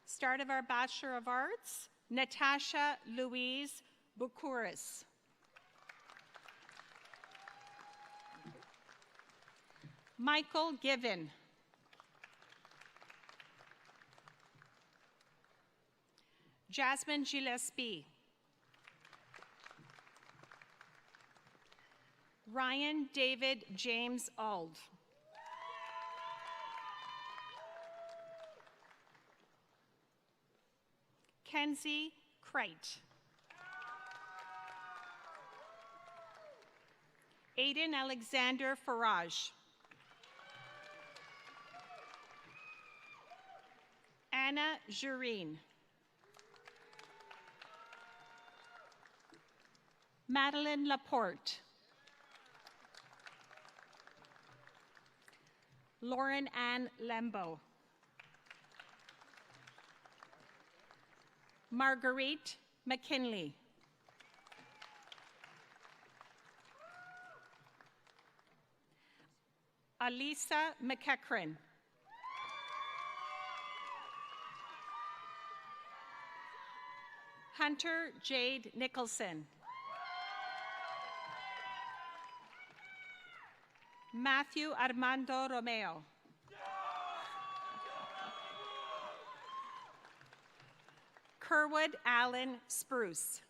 Start of our Bachelor of Arts, Natasha Louise Bukuris. Michael Given. Jasmine Gillespie. Ryan David James Auld. Kenzie Crate. Aiden Alexander Farage. Anna Jureen. Madeline Laporte. Lauren Ann Lembo. Marguerite McKinley. Alisa McEachran. Hunter Jade Nicholson. Matthew Armando Romeo. Kerwood Allen Spruce.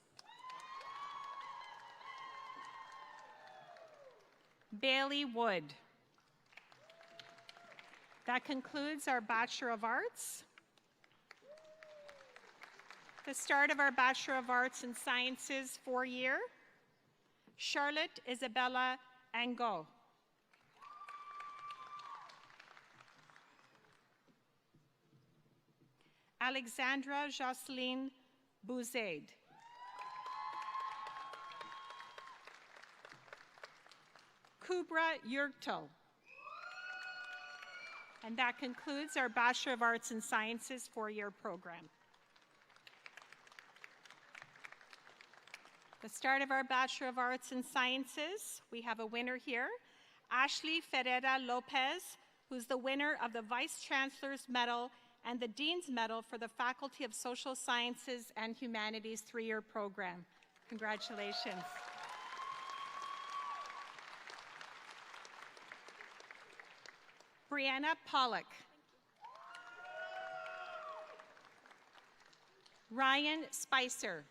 Bailey Wood. That concludes our Bachelor of Arts. The start of our Bachelor of Arts in Sciences 4-year, Charlotte Isabella Angot. Alexandra Jocelyn Bouzaid. Kubra Yurgtal. And that concludes our Bachelor of Arts in Sciences 4-year program. The start of our Bachelor of Arts in Sciences, we have a winner here, Ashley Ferreira Lopez, who's the winner of the Vice Chancellor's Medal and the Dean's Medal for the Faculty of Social Sciences and Humanities 3-year program. Congratulations. Brianna Pollock. Ryan Spicer.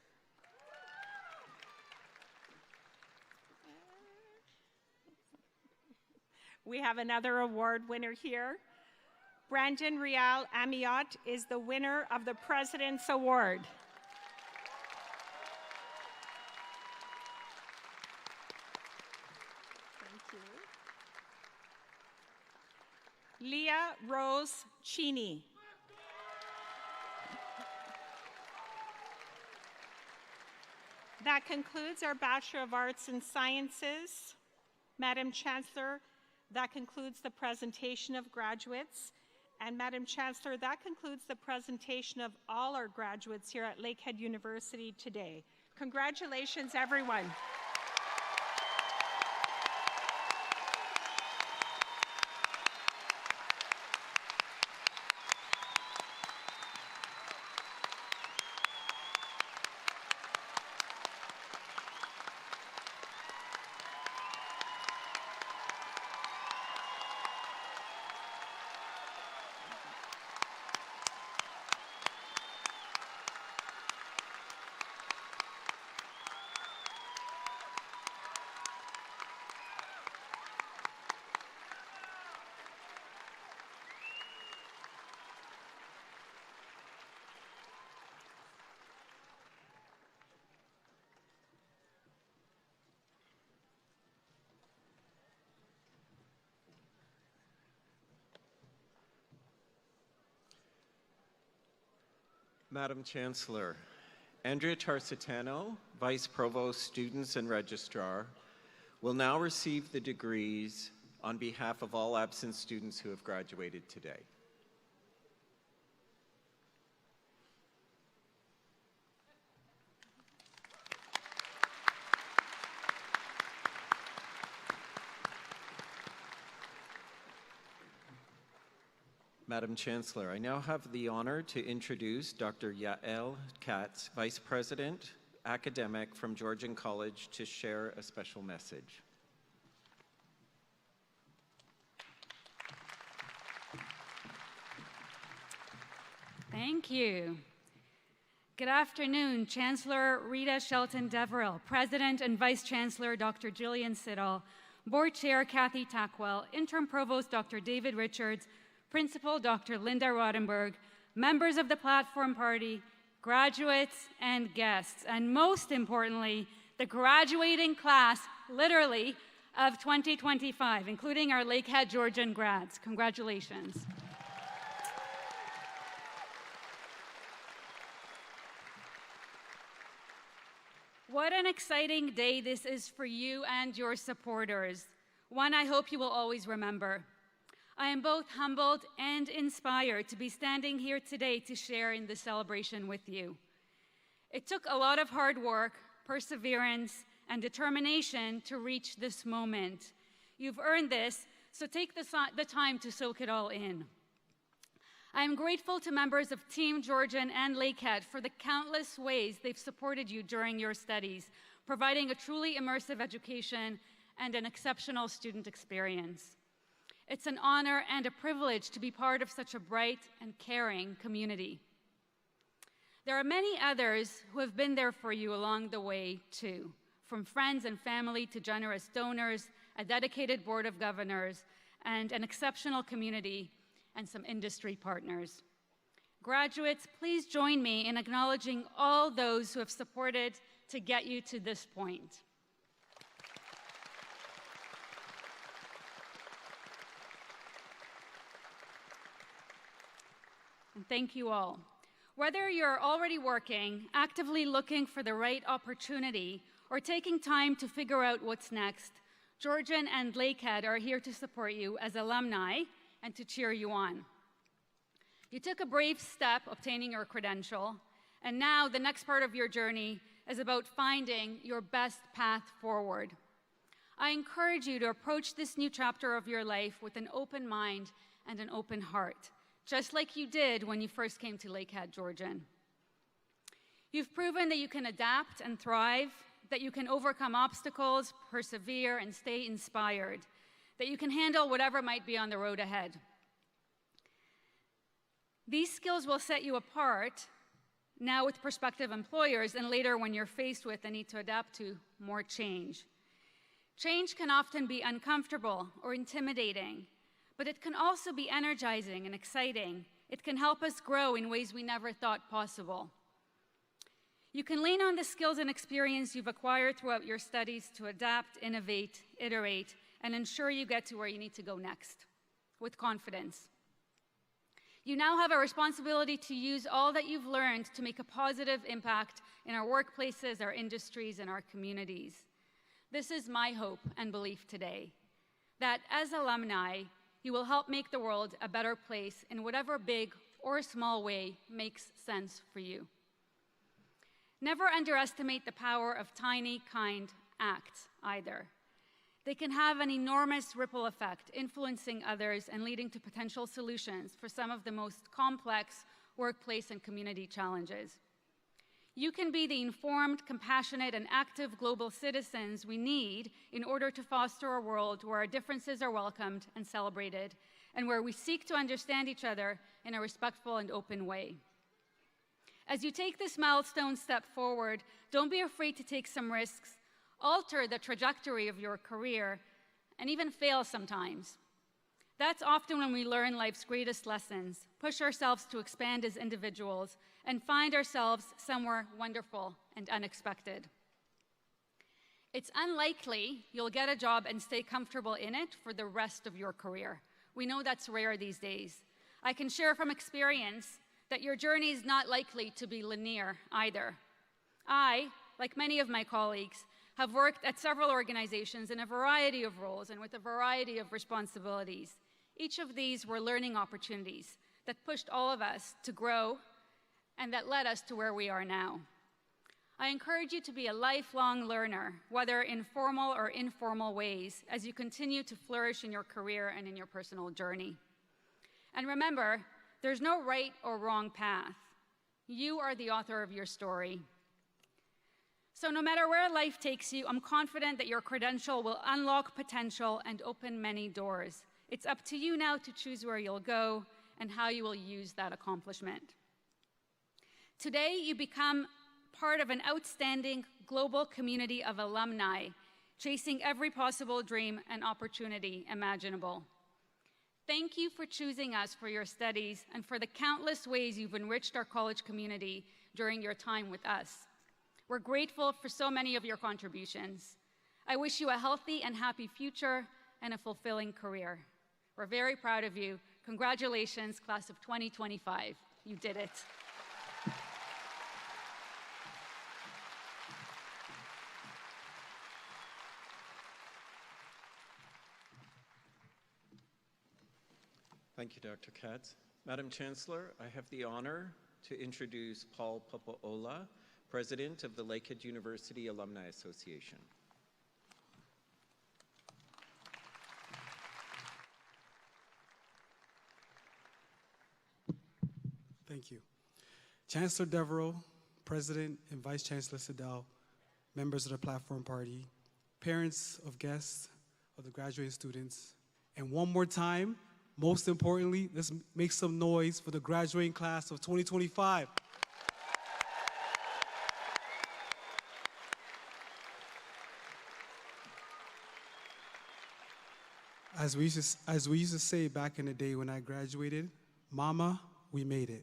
We have another award winner here. Brandon Rial Amiot is the winner of the President's Award. Thank you. Leah Rose Cheney. That concludes our Bachelor of Arts in Sciences. Madam Chancellor, that concludes the presentation of graduates. And Madam Chancellor, that concludes the presentation of all our graduates here at Lakehead University today. Congratulations, everyone. Madam Chancellor, Andrea Tarsitano, Vice Provost, Students and Registrar, will now receive the degrees on behalf of all absent students who have graduated today. Madam Chancellor, I now have the honor to introduce Dr. Yael Katz, Vice President, Academic from Georgian College, to share a special message. Thank you. Good afternoon, Chancellor Rita Shelton Deverell, President and Vice Chancellor Dr. Jillian Siddall, Board Chair Kathy Tackwell, Interim Provost Dr. David Richards, Principal Dr. Linda Rodenberg, members of the Platform Party, graduates and guests, and most importantly, the graduating class, literally, of 2025, including our Lakehead Georgian grads. Congratulations. What an exciting day this is for you and your supporters. One I hope you will always remember. I am both humbled and inspired to be standing here today to share in this celebration with you. It took a lot of hard work, perseverance, and determination to reach this moment. You've earned this, so take the time to soak it all in. I am grateful to members of Team Georgian and Lakehead for the countless ways they've supported you during your studies, providing a truly immersive education and an exceptional student experience. It's an honor and a privilege to be part of such a bright and caring community. There are many others who have been there for you along the way, too, from friends and family to generous donors, a dedicated board of governors, and an exceptional community and some industry partners. Graduates, please join me in acknowledging all those who have supported to get you to this point. And thank you all. Whether you're already working, actively looking for the right opportunity, or taking time to figure out what's next, Georgian and Lakehead are here to support you as alumni and to cheer you on. You took a brave step obtaining your credential, and now the next part of your journey is about finding your best path forward. I encourage you to approach this new chapter of your life with an open mind and an open heart, just like you did when you first came to Lakehead Georgian. You've proven that you can adapt and thrive, that you can overcome obstacles, persevere, and stay inspired, that you can handle whatever might be on the road ahead. These skills will set you apart now with prospective employers and later when you're faced with the need to adapt to more change. Change can often be uncomfortable or intimidating, but it can also be energizing and exciting. It can help us grow in ways we never thought possible. You can lean on the skills and experience you've acquired throughout your studies to adapt, innovate, iterate, and ensure you get to where you need to go next with confidence. You now have a responsibility to use all that you've learned to make a positive impact in our workplaces, our industries, and our communities. This is my hope and belief today, that as alumni, you will help make the world a better place in whatever big or small way makes sense for you. Never underestimate the power of tiny, kind acts either. They can have an enormous ripple effect, influencing others and leading to potential solutions for some of the most complex workplace and community challenges. You can be the informed, compassionate, and active global citizens we need in order to foster a world where our differences are welcomed and celebrated, and where we seek to understand each other in a respectful and open way. As you take this milestone step forward, don't be afraid to take some risks, alter the trajectory of your career, and even fail sometimes. That's often when we learn life's greatest lessons, push ourselves to expand as individuals, and find ourselves somewhere wonderful and unexpected. It's unlikely you'll get a job and stay comfortable in it for the rest of your career. We know that's rare these days. I can share from experience that your journey is not likely to be linear either. I, like many of my colleagues, have worked at several organizations in a variety of roles and with a variety of responsibilities. Each of these were learning opportunities that pushed all of us to grow and that led us to where we are now. I encourage you to be a lifelong learner, whether in formal or informal ways, as you continue to flourish in your career and in your personal journey. And remember, there's no right or wrong path. You are the author of your story. So no matter where life takes you, I'm confident that your credential will unlock potential and open many doors. It's up to you now to choose where you'll go and how you will use that accomplishment. Today, you become part of an outstanding global community of alumni, chasing every possible dream and opportunity imaginable. Thank you for choosing us for your studies and for the countless ways you've enriched our college community during your time with us. We're grateful for so many of your contributions. I wish you a healthy and happy future and a fulfilling career. We're very proud of you. Congratulations, class of 2025. You did it. Thank you, Dr. Katz. Madam Chancellor, I have the honor to introduce Paul Popoola, President of the Lakehead University Alumni Association. Thank you. Chancellor Devereux, President and Vice Chancellor Siddell, members of the Platform Party, parents of guests, of the graduating students, and one more time, most importantly, let's make some noise for the graduating class of 2025. As we used to say back in the day when I graduated, Mama, we made it.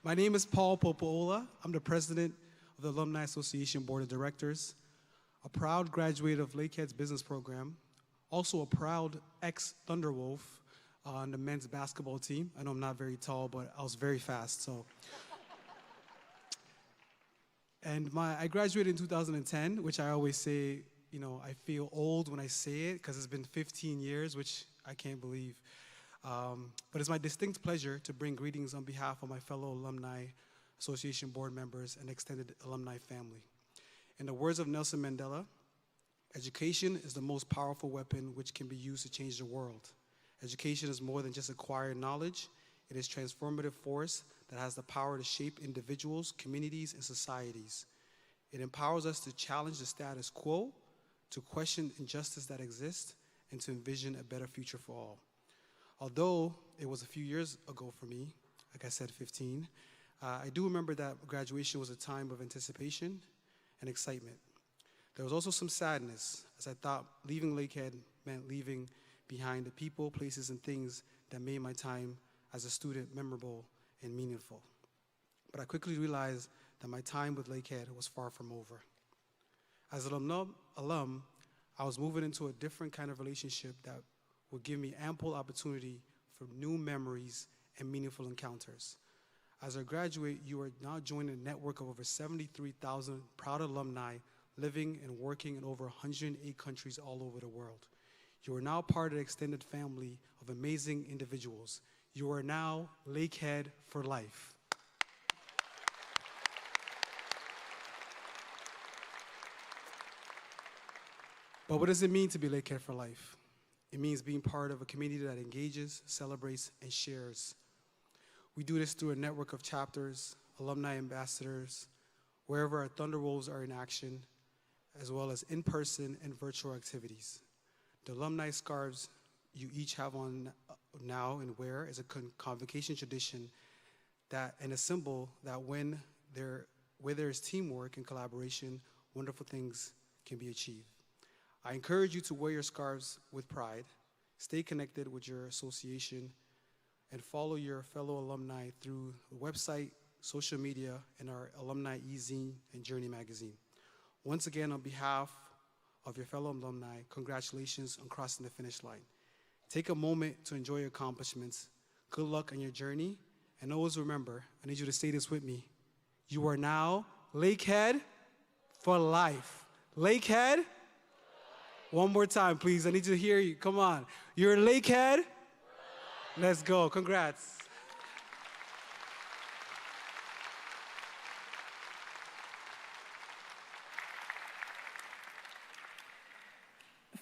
My name is Paul Popoola. I'm the president of the Alumni Association Board of Directors, a proud graduate of Lakehead's business program, also a proud ex-Thunderwolf on the men's basketball team. I know I'm not very tall, but I was very fast, so. And I graduated in 2010, which I always say, you know, I feel old when I say it because it's been 15 years, which I can't believe. But it's my distinct pleasure to bring greetings on behalf of my fellow Alumni Association board members and extended alumni family. In the words of Nelson Mandela, education is the most powerful weapon which can be used to change the world. Education is more than just acquired knowledge. It is a transformative force that has the power to shape individuals, communities, and societies. It empowers us to challenge the status quo, to question injustice that exists, and to envision a better future for all. Although it was a few years ago for me, like I said, 15, I do remember that graduation was a time of anticipation and excitement. There was also some sadness, as I thought leaving Lakehead meant leaving behind the people, places, and things that made my time as a student memorable and meaningful. But I quickly realized that my time with Lakehead was far from over. As an alum, I was moving into a different kind of relationship that would give me ample opportunity for new memories and meaningful encounters. As a graduate, you are now joining a network of over 73,000 proud alumni living and working in over 108 countries all over the world. You are now part of the extended family of amazing individuals. You are now Lakehead for life. But what does it mean to be Lakehead for life? It means being part of a community that engages, celebrates, and shares. We do this through a network of chapters, alumni ambassadors, wherever our Thunderwolves are in action, as well as in-person and virtual activities. The alumni scarves you each have on now and wear is a convocation tradition and a symbol that where there is teamwork and collaboration, wonderful things can be achieved. I encourage you to wear your scarves with pride, stay connected with your association, and follow your fellow alumni through the website, social media, and our alumni e-zine and Journey magazine. Once again, on behalf of your fellow alumni, congratulations on crossing the finish line. Take a moment to enjoy your accomplishments. Good luck on your journey, and always remember, I need you to say this with me, you are now Lakehead for life. Lakehead? One more time, please. I need to hear you. Come on. You're Lakehead? Let's go. Congrats.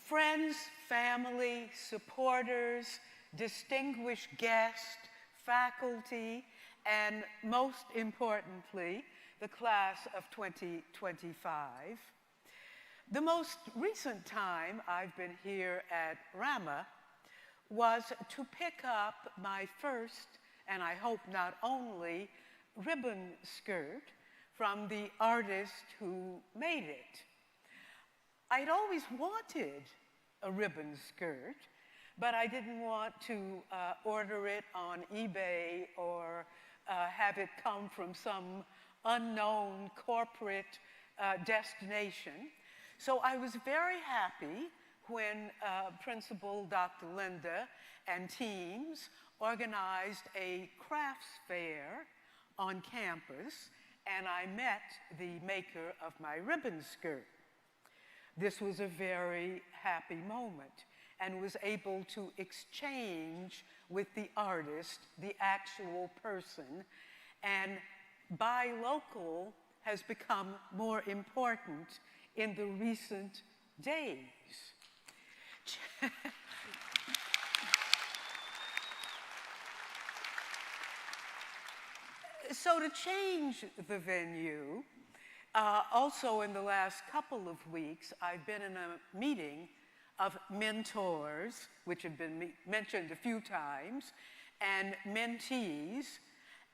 Friends, family, supporters, distinguished guests, faculty, and most importantly, the class of 2025. The most recent time I've been here at Rama was to pick up my first, and I hope not only, ribbon skirt from the artist who made it. I'd always wanted a ribbon skirt, but I didn't want to order it on eBay or have it come from some unknown corporate destination. So I was very happy when Principal Dr. Linda and teams organized a crafts fair on campus, and I met the maker of my ribbon skirt. This was a very happy moment and was able to exchange with the artist, the actual person, and buy local has become more important in the recent days. So to change the venue, also in the last couple of weeks, I've been in a meeting of mentors, which have been mentioned a few times, and mentees,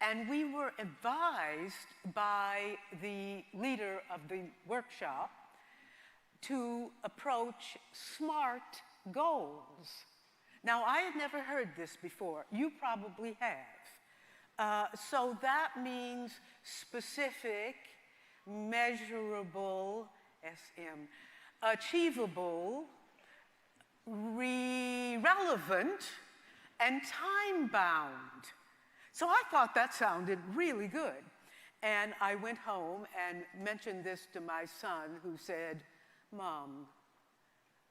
and we were advised by the leader of the workshop to approach SMART goals. Now, I had never heard this before. You probably have. So that means specific, measurable, SM, achievable, relevant, and time-bound. So I thought that sounded really good. And I went home and mentioned this to my son, who said, "Mom,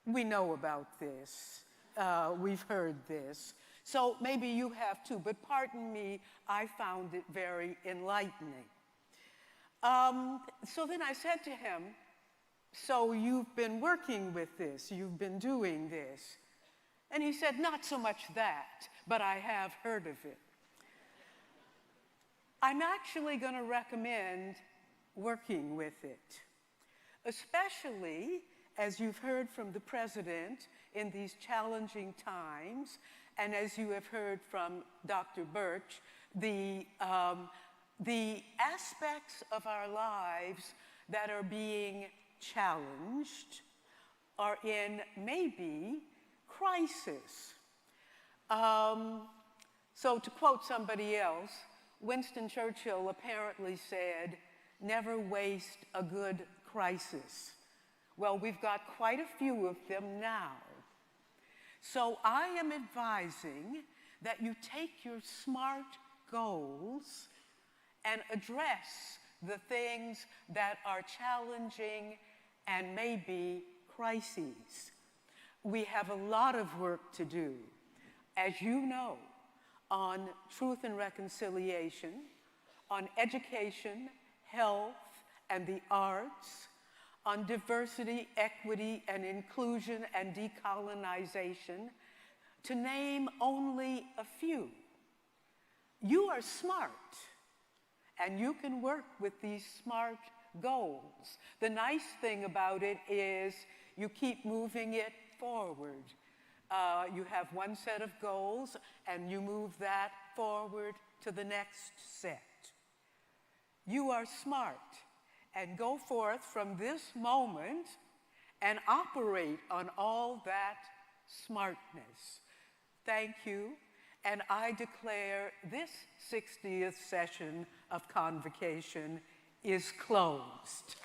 we know about this. We've heard this. So maybe you have too, but pardon me, I found it very enlightening." So then I said to him, "So you've been working with this, you've been doing this?" And he said, "Not so much that, but I have heard of it." I'm actually going to recommend working with it, especially as you've heard from the president in these challenging times, and as you have heard from Dr. Birch, the aspects of our lives that are being challenged are in maybe crisis. So to quote somebody else, Winston Churchill apparently said, "Never waste a good crisis." Well, we've got quite a few of them now. So I am advising that you take your SMART goals and address the things that are challenging and maybe crises. We have a lot of work to do, as you know, on truth and reconciliation, on education, health, and the arts, on diversity, equity, and inclusion and decolonization, to name only a few. You are smart, and you can work with these SMART goals. The nice thing about it is you keep moving it forward. You have one set of goals, and you move that forward to the next set. You are smart, and go forth from this moment and operate on all that smartness. Thank you, and I declare this 60th session of Convocation is closed.